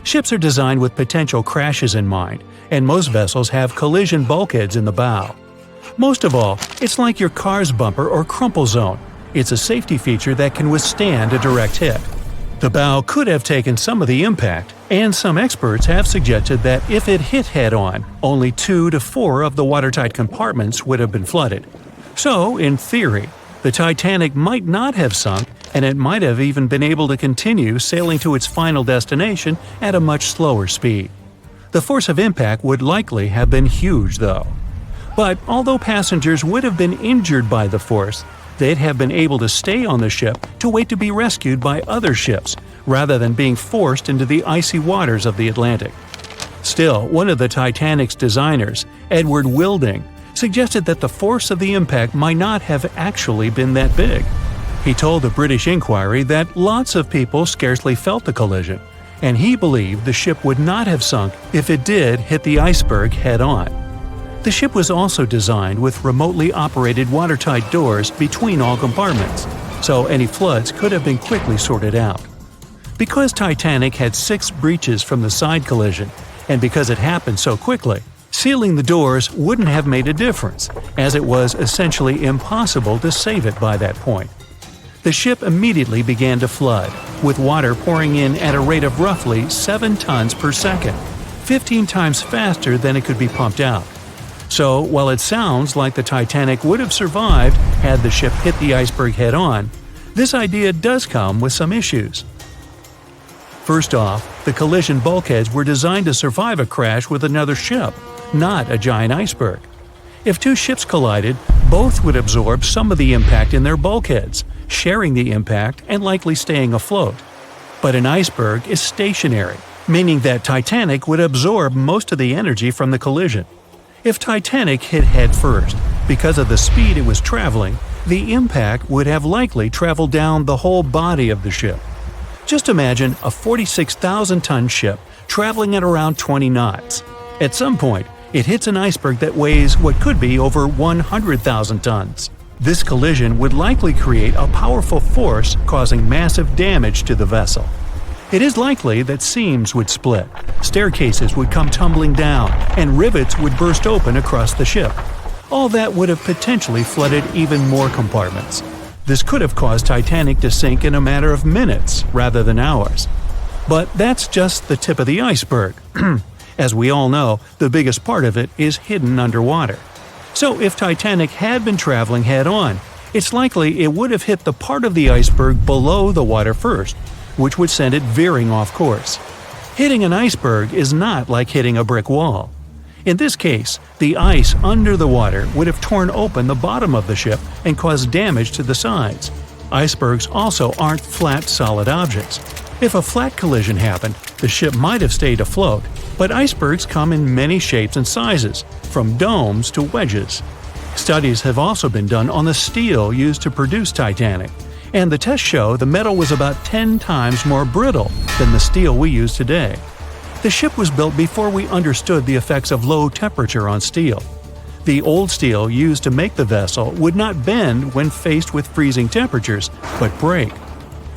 S1: Ships are designed with potential crashes in mind, and most vessels have collision bulkheads in the bow. Most of all, it's like your car's bumper or crumple zone. It's a safety feature that can withstand a direct hit. The bow could have taken some of the impact, and some experts have suggested that if it hit head-on, only 2 to 4 of the watertight compartments would have been flooded. So, in theory, the Titanic might not have sunk, and it might have even been able to continue sailing to its final destination at a much slower speed. The force of impact would likely have been huge, though. But although passengers would have been injured by the force, they'd have been able to stay on the ship to wait to be rescued by other ships, rather than being forced into the icy waters of the Atlantic. Still, one of the Titanic's designers, Edward Wilding, suggested that the force of the impact might not have actually been that big. He told the British Inquiry that lots of people scarcely felt the collision, and he believed the ship would not have sunk if it did hit the iceberg head-on. The ship was also designed with remotely operated watertight doors between all compartments, so any floods could have been quickly sorted out. Because Titanic had 6 breaches from the side collision, and because it happened so quickly, sealing the doors wouldn't have made a difference, as it was essentially impossible to save it by that point. The ship immediately began to flood, with water pouring in at a rate of roughly 7 tons per second, 15 times faster than it could be pumped out. So, while it sounds like the Titanic would have survived had the ship hit the iceberg head-on, this idea does come with some issues. First off, the collision bulkheads were designed to survive a crash with another ship, not a giant iceberg. If 2 ships collided, both would absorb some of the impact in their bulkheads, sharing the impact and likely staying afloat. But an iceberg is stationary, meaning that Titanic would absorb most of the energy from the collision. If Titanic hit head first, because of the speed it was traveling, the impact would have likely traveled down the whole body of the ship. Just imagine a 46,000-ton ship traveling at around 20 knots. At some point, it hits an iceberg that weighs what could be over 100,000 tons. This collision would likely create a powerful force causing massive damage to the vessel. It is likely that seams would split, staircases would come tumbling down, and rivets would burst open across the ship. All that would have potentially flooded even more compartments. This could have caused Titanic to sink in a matter of minutes rather than hours. But that's just the tip of the iceberg. As we all know, the biggest part of it is hidden underwater. So if Titanic had been traveling head-on, it's likely it would have hit the part of the iceberg below the water first, which would send it veering off course. Hitting an iceberg is not like hitting a brick wall. In this case, the ice under the water would have torn open the bottom of the ship and caused damage to the sides. Icebergs also aren't flat, solid objects. If a flat collision happened, the ship might have stayed afloat, but icebergs come in many shapes and sizes, from domes to wedges. Studies have also been done on the steel used to produce Titanic, and the tests show the metal was about 10 times more brittle than the steel we use today. The ship was built before we understood the effects of low temperature on steel. The old steel used to make the vessel would not bend when faced with freezing temperatures, but break.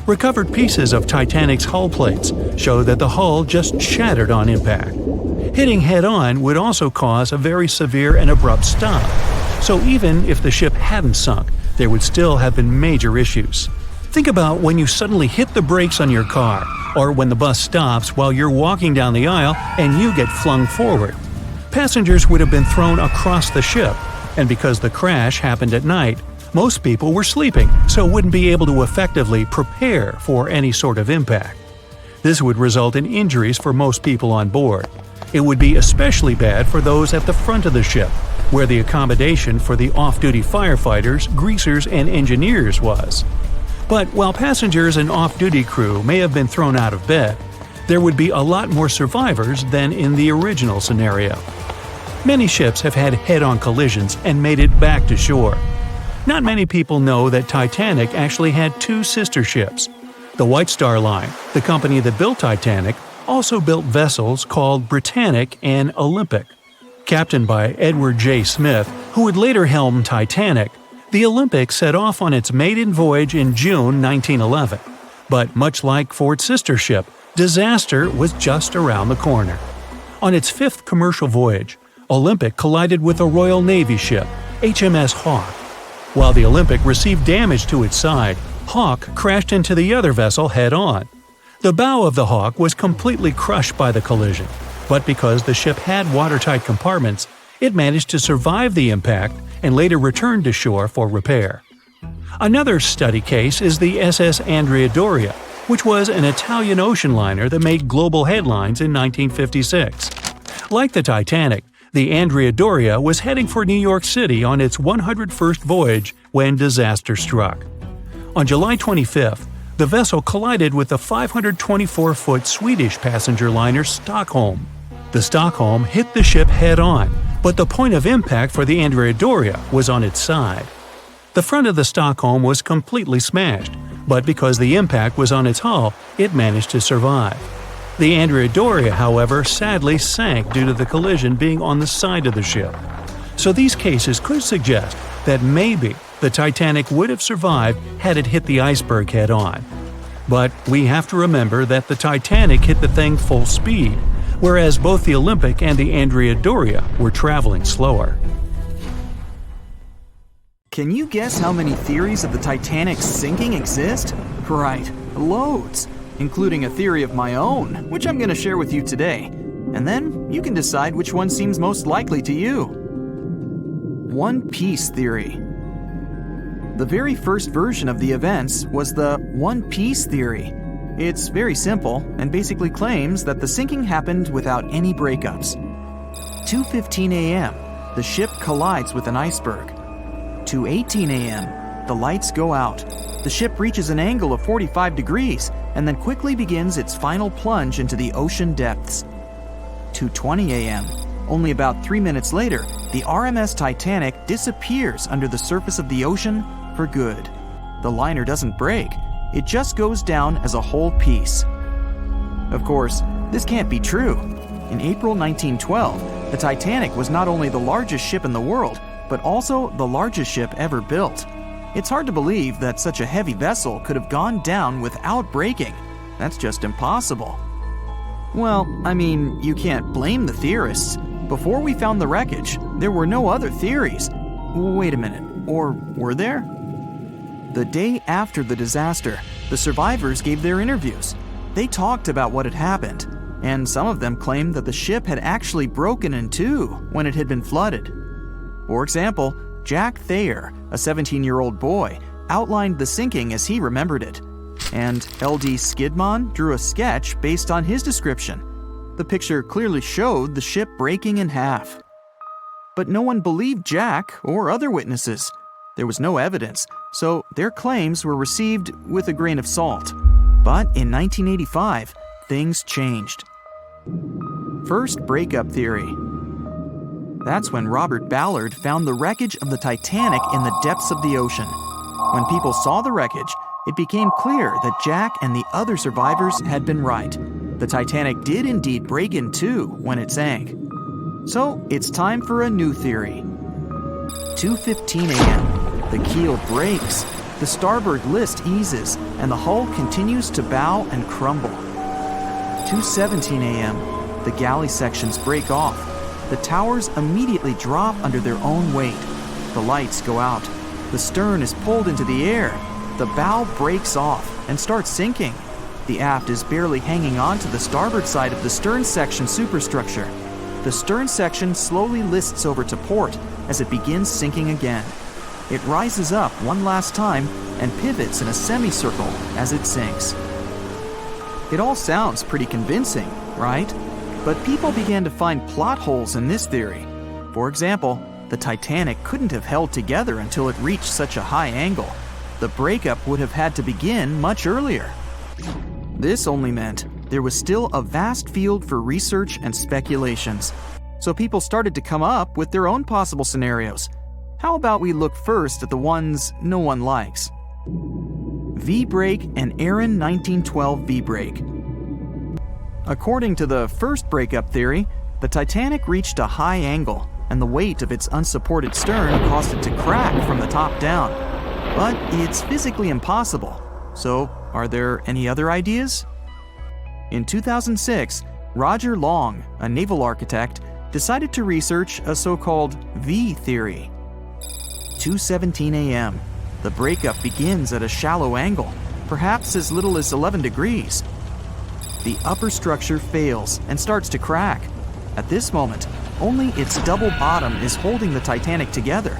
S1: Recovered pieces of Titanic's hull plates show that the hull just shattered on impact. Hitting head-on would also cause a very severe and abrupt stop, so even if the ship hadn't sunk, there would still have been major issues. Think about when you suddenly hit the brakes on your car, or when the bus stops while you're walking down the aisle and you get flung forward. Passengers would have been thrown across the ship, and because the crash happened at night, most people were sleeping, so wouldn't be able to effectively prepare for any sort of impact. This would result in injuries for most people on board. It would be especially bad for those at the front of the ship, where the accommodation for the off-duty firefighters, greasers, and engineers was. But while passengers and off-duty crew may have been thrown out of bed, there would be a lot more survivors than in the original scenario. Many ships have had head-on collisions and made it back to shore. Not many people know that Titanic actually had two sister ships. The White Star Line, the company that built Titanic, also built vessels called Britannic and Olympic. Captained by Edward J. Smith, who would later helm Titanic, the Olympic set off on its maiden voyage in June 1911. But much like Ford's sister ship, disaster was just around the corner. On its fifth commercial voyage, Olympic collided with a Royal Navy ship, HMS Hawke. While the Olympic received damage to its side, Hawke crashed into the other vessel head-on. The bow of the Hawke was completely crushed by the collision, but because the ship had watertight compartments, it managed to survive the impact and later returned to shore for repair. Another study case is the SS Andrea Doria, which was an Italian ocean liner that made global headlines in 1956. Like the Titanic, the Andrea Doria was heading for New York City on its 101st voyage when disaster struck. On July 25th, the vessel collided with the 524-foot Swedish passenger liner Stockholm. The Stockholm hit the ship head-on, but the point of impact for the Andrea Doria was on its side. The front of the Stockholm was completely smashed, but because the impact was on its hull, it managed to survive. The Andrea Doria, however, sadly sank due to the collision being on the side of the ship. So these cases could suggest that maybe the Titanic would have survived had it hit the iceberg head-on. But we have to remember that the Titanic hit the thing full speed, whereas both the Olympic and the Andrea Doria were traveling slower.
S2: Can you guess how many theories of the Titanic's sinking exist? Right, loads, including a theory of my own, which I'm going to share with you today. And then you can decide which one seems most likely to you. One Piece theory. The very first version of the events was the One Piece theory. It's very simple and basically claims that the sinking happened without any breakups. 2:15 a.m., the ship collides with an iceberg. 2:18 a.m., the lights go out. The ship reaches an angle of 45 degrees and then quickly begins its final plunge into the ocean depths. 2:20 a.m., only about 3 minutes later, the RMS Titanic disappears under the surface of the ocean for good. The liner doesn't break, it just goes down as a whole piece. Of course, this can't be true. In April 1912, the Titanic was not only the largest ship in the world, but also the largest ship ever built. It's hard to believe that such a heavy vessel could have gone down without breaking. That's just impossible. Well, I mean, you can't blame the theorists. Before we found the wreckage, there were no other theories. Wait a minute, or were there? The day after the disaster, the survivors gave their interviews. They talked about what had happened, and some of them claimed that the ship had actually broken in two when it had been flooded. For example, Jack Thayer, a 17-year-old boy, outlined the sinking as he remembered it, and L.D. Skidmon drew a sketch based on his description. The picture clearly showed the ship breaking in half. But no one believed Jack or other witnesses. There was no evidence, so their claims were received with a grain of salt. But in 1985, things changed. First breakup theory. That's when Robert Ballard found the wreckage of the Titanic in the depths of the ocean. When people saw the wreckage, it became clear that Jack and the other survivors had been right. The Titanic did indeed break in two when it sank. So it's time for a new theory. 2:15 a.m. The keel breaks, the starboard list eases, and the hull continues to bow and crumble. 2:17 a.m. The galley sections break off. The towers immediately drop under their own weight. The lights go out. The stern is pulled into the air. The bow breaks off and starts sinking. The aft is barely hanging on to the starboard side of the stern section superstructure. The stern section slowly lists over to port as it begins sinking again. It rises up one last time and pivots in a semicircle as it sinks. It all sounds pretty convincing, right? But people began to find plot holes in this theory. For example, the Titanic couldn't have held together until it reached such a high angle. The breakup would have had to begin much earlier. This only meant there was still a vast field for research and speculations. So people started to come up with their own possible scenarios. How about we look first at the ones no one likes? V-break and Aaron 1912 V-break. According to the first breakup theory, the Titanic reached a high angle, and the weight of its unsupported stern caused it to crack from the top down. But it's physically impossible. So, are there any other ideas? In 2006, Roger Long, a naval architect, decided to research a so-called V theory. 2:17 a.m. The breakup begins at a shallow angle, perhaps as little as 11 degrees. The upper structure fails and starts to crack. At this moment, only its double bottom is holding the Titanic together,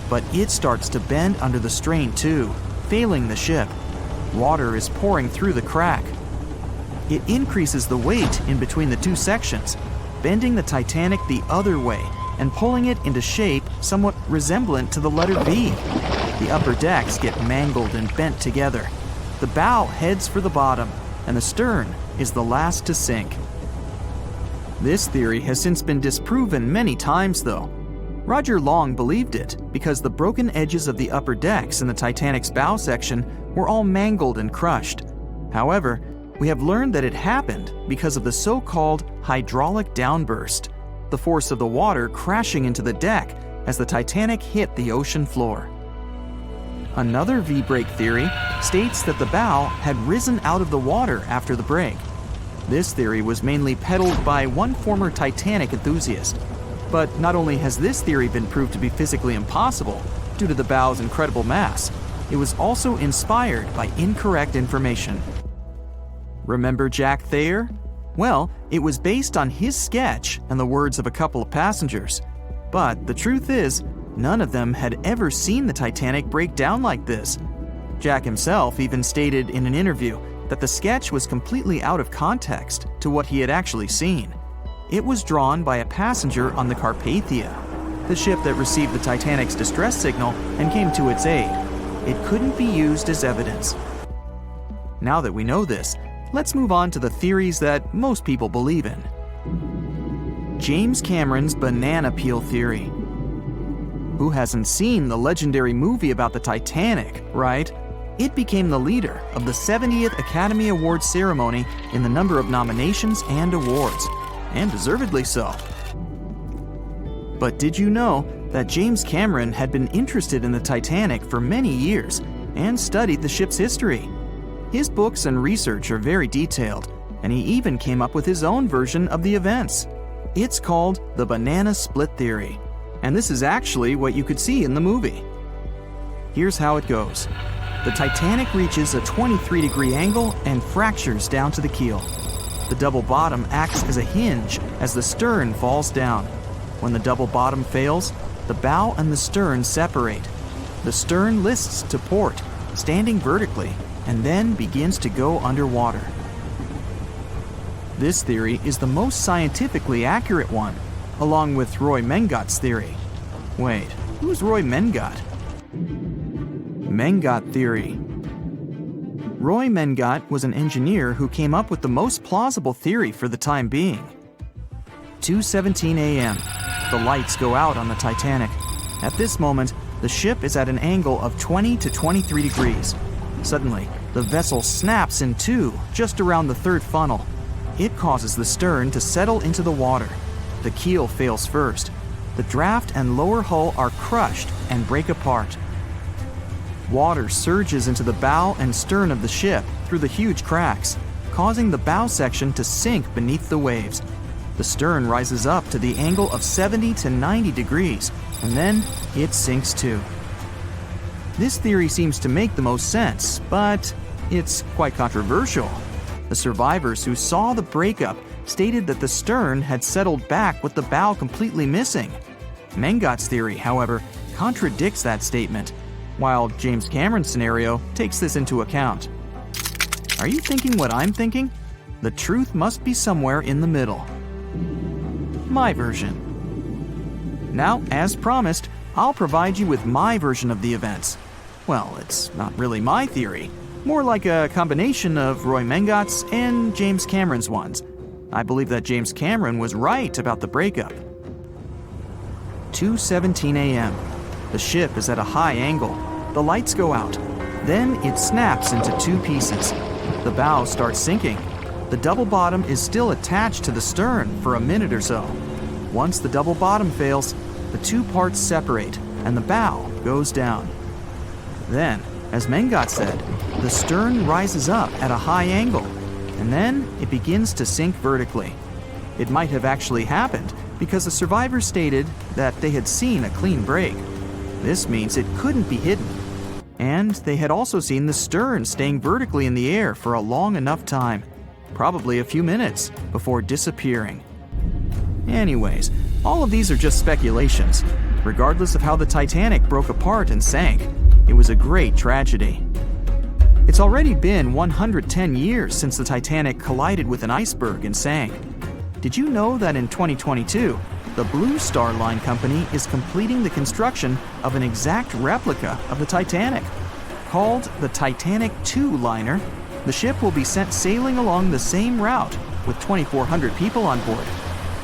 S2: but it starts to bend under the strain too, failing the ship. Water is pouring through the crack. It increases the weight in between the two sections, bending the Titanic the other way and pulling it into shape somewhat resemblant to the letter V. The upper decks get mangled and bent together. The bow heads for the bottom, and the stern is the last to sink. This theory has since been disproven many times, though. Roger Long believed it because the broken edges of the upper decks in the Titanic's bow section were all mangled and crushed. However, we have learned that it happened because of the so-called hydraulic downburst, the force of the water crashing into the deck as the Titanic hit the ocean floor. Another V-break theory states that the bow had risen out of the water after the break. This theory was mainly peddled by one former Titanic enthusiast. But not only has this theory been proved to be physically impossible due to the bow's incredible mass, it was also inspired by incorrect information. Remember Jack Thayer? Well, it was based on his sketch and the words of a couple of passengers. But the truth is, none of them had ever seen the Titanic break down like this. Jack himself even stated in an interview that the sketch was completely out of context to what he had actually seen. It was drawn by a passenger on the Carpathia, the ship that received the Titanic's distress signal and came to its aid. It couldn't be used as evidence. Now that we know this, let's move on to the theories that most people believe in. James Cameron's banana peel theory. Who hasn't seen the legendary movie about the Titanic, right? It became the leader of the 70th Academy Awards ceremony in the number of nominations and awards, and deservedly so. But did you know that James Cameron had been interested in the Titanic for many years and studied the ship's history? His books and research are very detailed, and he even came up with his own version of the events. It's called the banana split theory, and this is actually what you could see in the movie. Here's how it goes. The Titanic reaches a 23-degree angle and fractures down to the keel. The double bottom acts as a hinge as the stern falls down. When the double bottom fails, the bow and the stern separate. The stern lists to port, standing vertically, and then begins to go underwater. This theory is the most scientifically accurate one, along with Roy Mengat's theory. Wait, who's Roy Mengat? Mengat theory. Roy Mengat was an engineer who came up with the most plausible theory for the time being. 2:17 a.m. The lights go out on the Titanic. At this moment, the ship is at an angle of 20 to 23 degrees. Suddenly, the vessel snaps in two just around the third funnel. It causes the stern to settle into the water. The keel fails first. The draft and lower hull are crushed and break apart. Water surges into the bow and stern of the ship through the huge cracks, causing the bow section to sink beneath the waves. The stern rises up to the angle of 70 to 90 degrees, and then it sinks too. This theory seems to make the most sense, but it's quite controversial. The survivors who saw the breakup stated that the stern had settled back with the bow completely missing. Mengat's theory, however, contradicts that statement, while James Cameron's scenario takes this into account. Are you thinking what I'm thinking? The truth must be somewhere in the middle. My version. Now, as promised, I'll provide you with my version of the events. Well, it's not really my theory, more like a combination of Roy Mengat's and James Cameron's ones. I believe that James Cameron was right about the breakup. 2:17 a.m. The ship is at a high angle. The lights go out. Then it snaps into two pieces. The bow starts sinking. The double bottom is still attached to the stern for a minute or so. Once the double bottom fails, the two parts separate and the bow goes down. Then, as Mengot said, the stern rises up at a high angle, and then it begins to sink vertically. It might have actually happened because the survivors stated that they had seen a clean break. This means it couldn't be hidden. And they had also seen the stern staying vertically in the air for a long enough time, probably a few minutes, before disappearing. Anyways, all of these are just speculations. Regardless of how the Titanic broke apart and sank, it was a great tragedy. It's already been 110 years since the Titanic collided with an iceberg and sank. Did you know that in 2022, the Blue Star Line Company is completing the construction of an exact replica of the Titanic? Called the Titanic II liner, the ship will be sent sailing along the same route with 2,400 people on board.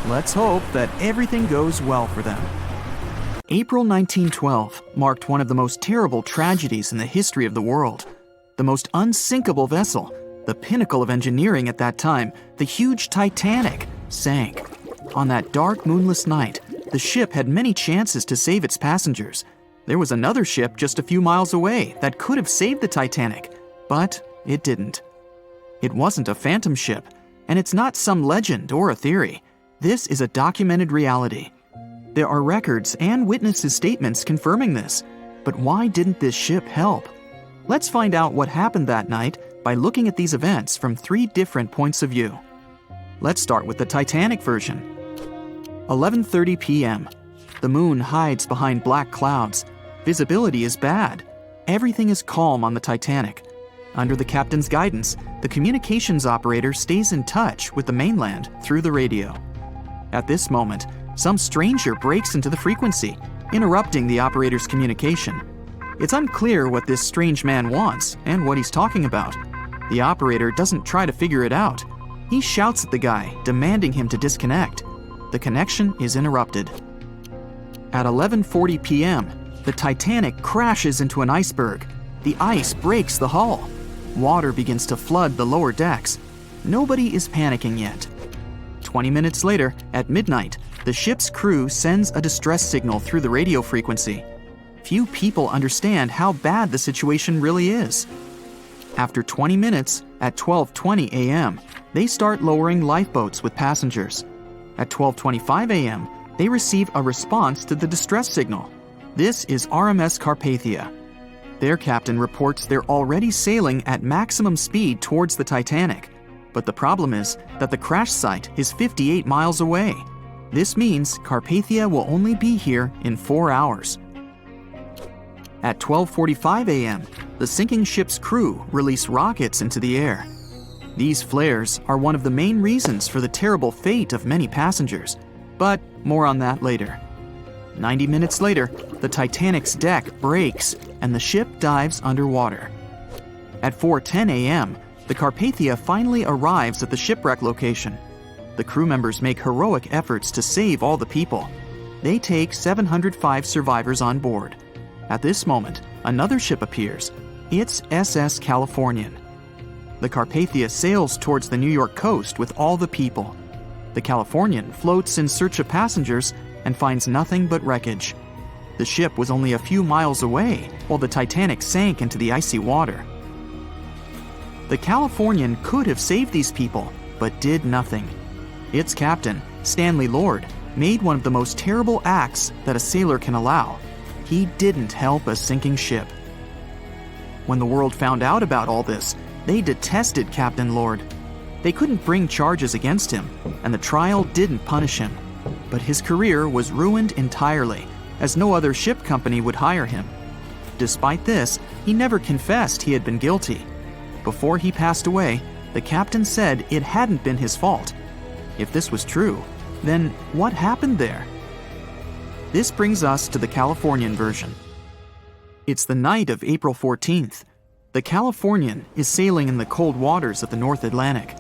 S2: Let's hope that everything goes well for them. April 1912 marked one of the most terrible tragedies in the history of the world. The most unsinkable vessel, the pinnacle of engineering at that time, the huge Titanic, sank. On that dark, moonless night, the ship had many chances to save its passengers. There was another ship just a few miles away that could have saved the Titanic, but it didn't. It wasn't a phantom ship, and it's not some legend or a theory. This is a documented reality. There are records and witnesses' statements confirming this. But why didn't this ship help? Let's find out what happened that night by looking at these events from 3 different points of view. Let's start with the Titanic version. 11:30 p.m. The moon hides behind black clouds. Visibility is bad. Everything is calm on the Titanic. Under the captain's guidance, the communications operator stays in touch with the mainland through the radio. At this moment, some stranger breaks into the frequency, interrupting the operator's communication. It's unclear what this strange man wants and what he's talking about. The operator doesn't try to figure it out. He shouts at the guy, demanding him to disconnect. The connection is interrupted. At 11:40 p.m., the Titanic crashes into an iceberg. The ice breaks the hull. Water begins to flood the lower decks. Nobody is panicking yet. 20 minutes later, at midnight, the ship's crew sends a distress signal through the radio frequency. Few people understand how bad the situation really is. After 20 minutes, at 12:20 a.m., they start lowering lifeboats with passengers. At 12:25 a.m., they receive a response to the distress signal. This is RMS Carpathia. Their captain reports they're already sailing at maximum speed towards the Titanic. But the problem is that the crash site is 58 miles away. This means Carpathia will only be here in 4 hours. At 12:45 a.m., the sinking ship's crew release rockets into the air. These flares are one of the main reasons for the terrible fate of many passengers, but more on that later. 90 minutes later, the Titanic's deck breaks and the ship dives underwater. At 4:10 a.m., the Carpathia finally arrives at the shipwreck location. The crew members make heroic efforts to save all the people. They take 705 survivors on board. At this moment, another ship appears. It's SS Californian. The Carpathia sails towards the New York coast with all the people. The Californian floats in search of passengers and finds nothing but wreckage. The ship was only a few miles away while the Titanic sank into the icy water. The Californian could have saved these people, but did nothing. Its captain, Stanley Lord, made one of the most terrible acts that a sailor can allow. He didn't help a sinking ship. When the world found out about all this, they detested Captain Lord. They couldn't bring charges against him, and the trial didn't punish him. But his career was ruined entirely, as no other ship company would hire him. Despite this, he never confessed he had been guilty. Before he passed away, the captain said it hadn't been his fault. If this was true, then what happened there? This brings us to the Californian version. It's the night of April 14th. The Californian is sailing in the cold waters of the North Atlantic.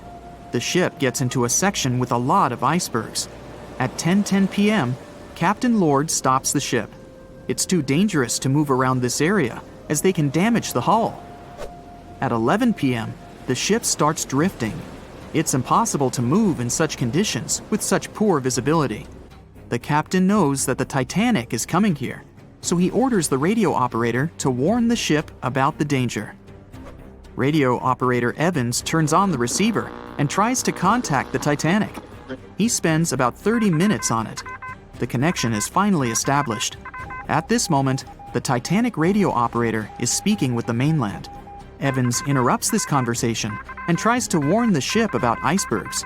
S2: The ship gets into a section with a lot of icebergs. At 10:10 p.m., Captain Lord stops the ship. It's too dangerous to move around this area, as they can damage the hull. At 11 p.m., the ship starts drifting. It's impossible to move in such conditions with such poor visibility. The captain knows that the Titanic is coming here, so he orders the radio operator to warn the ship about the danger. Radio operator Evans turns on the receiver and tries to contact the Titanic. He spends about 30 minutes on it. The connection is finally established. At this moment, the Titanic radio operator is speaking with the mainland. Evans interrupts this conversation and tries to warn the ship about icebergs.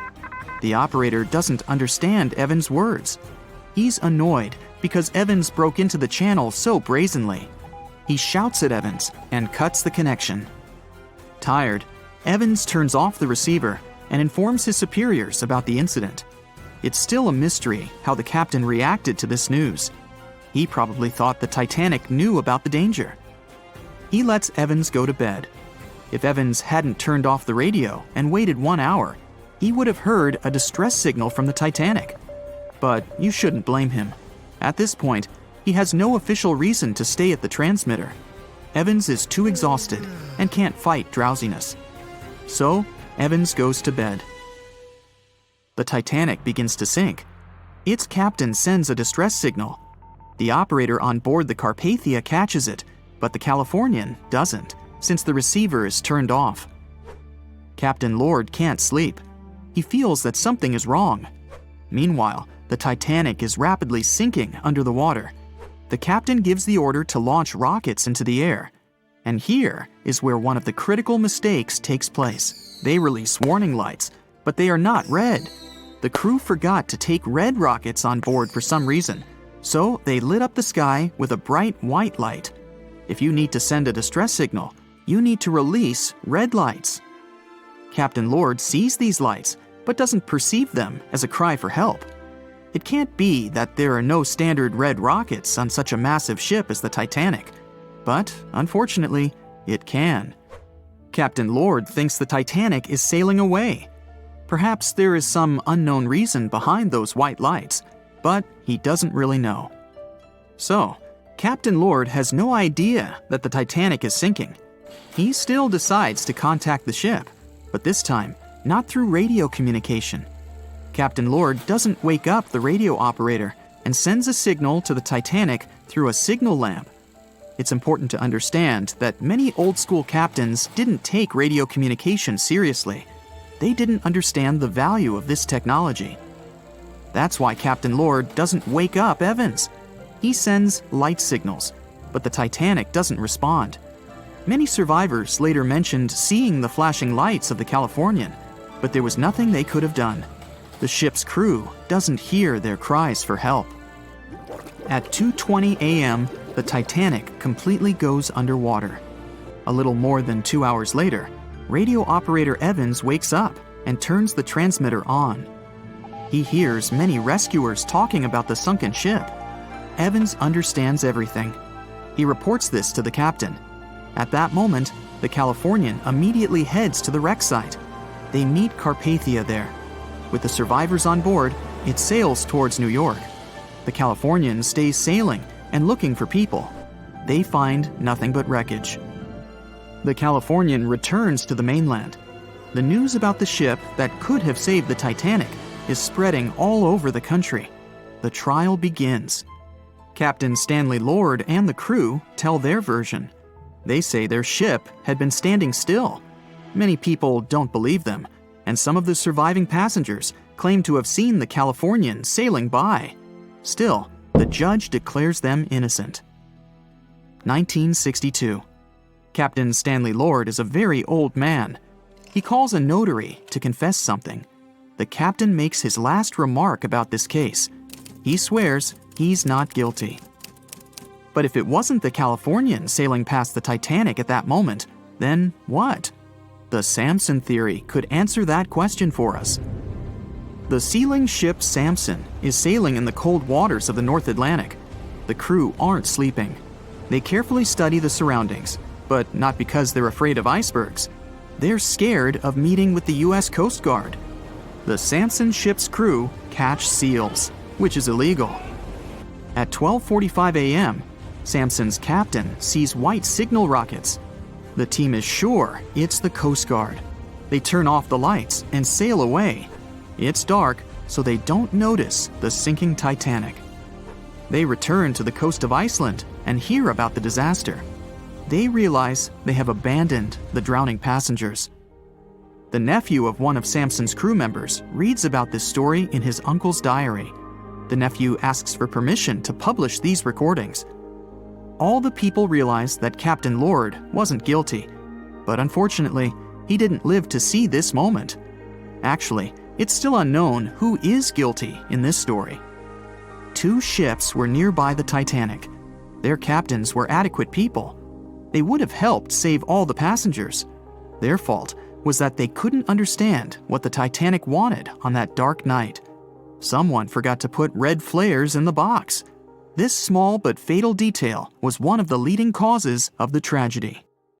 S2: The operator doesn't understand Evans' words. He's annoyed because Evans broke into the channel so brazenly. He shouts at Evans and cuts the connection. Tired, Evans turns off the receiver and informs his superiors about the incident. It's still a mystery how the captain reacted to this news. He probably thought the Titanic knew about the danger. He lets Evans go to bed. If Evans hadn't turned off the radio and waited 1 hour, he would have heard a distress signal from the Titanic. But you shouldn't blame him. At this point, he has no official reason to stay at the transmitter. Evans is too exhausted and can't fight drowsiness. So, Evans goes to bed. The Titanic begins to sink. Its captain sends a distress signal. The operator on board the Carpathia catches it, but the Californian doesn't, since the receiver is turned off. Captain Lord can't sleep. He feels that something is wrong. Meanwhile, the Titanic is rapidly sinking under the water. The captain gives the order to launch rockets into the air. And here is where one of the critical mistakes takes place. They release warning lights, but they are not red. The crew forgot to take red rockets on board for some reason, so they lit up the sky with a bright white light. If you need to send a distress signal, you need to release red lights. Captain Lord sees these lights, but doesn't perceive them as a cry for help. It can't be that there are no standard red rockets on such a massive ship as the Titanic. But, unfortunately, it can. Captain Lord thinks the Titanic is sailing away. Perhaps there is some unknown reason behind those white lights, but he doesn't really know. So, Captain Lord has no idea that the Titanic is sinking. He still decides to contact the ship, but this time, not through radio communication. Captain Lord doesn't wake up the radio operator and sends a signal to the Titanic through a signal lamp. It's important to understand that many old-school captains didn't take radio communication seriously. They didn't understand the value of this technology. That's why Captain Lord doesn't wake up Evans. He sends light signals, but the Titanic doesn't respond. Many survivors later mentioned seeing the flashing lights of the Californian, but there was nothing they could have done. The ship's crew doesn't hear their cries for help. At 2:20 a.m., the Titanic completely goes underwater. A little more than 2 hours later, radio operator Evans wakes up and turns the transmitter on. He hears many rescuers talking about the sunken ship. Evans understands everything. He reports this to the captain. At that moment, the Californian immediately heads to the wreck site. They meet Carpathia there. With the survivors on board, it sails towards New York. The Californian stays sailing and looking for people. They find nothing but wreckage. The Californian returns to the mainland. The news about the ship that could have saved the Titanic is spreading all over the country. The trial begins. Captain Stanley Lord and the crew tell their version. They say their ship had been standing still. Many people don't believe them, and some of the surviving passengers claim to have seen the Californian sailing by. Still, the judge declares them innocent. 1962. Captain Stanley Lord is a very old man. He calls a notary to confess something. The captain makes his last remark about this case. He swears he's not guilty. But if it wasn't the Californian sailing past the Titanic at that moment, then what? The Samson theory could answer that question for us. The sealing ship Samson is sailing in the cold waters of the North Atlantic. The crew aren't sleeping. They carefully study the surroundings, but not because they're afraid of icebergs. They're scared of meeting with the U.S. Coast Guard. The Samson ship's crew catch seals, which is illegal. At 12:45 a.m., Samson's captain sees white signal rockets. The team is sure it's the Coast Guard. They turn off the lights and sail away. It's dark, so they don't notice the sinking Titanic. They return to the coast of Iceland and hear about the disaster. They realize they have abandoned the drowning passengers. The nephew of one of Samson's crew members reads about this story in his uncle's diary. The nephew asks for permission to publish these recordings. All the people realize that Captain Lord wasn't guilty, but unfortunately, he didn't live to see this moment. Actually, it's still unknown who is guilty in this story. 2 ships were nearby the Titanic. Their captains were adequate people. They would have helped save all the passengers. Their fault was that they couldn't understand what the Titanic wanted on that dark night. Someone forgot to put red flares in the box. This small but fatal detail was one of the leading causes of the tragedy.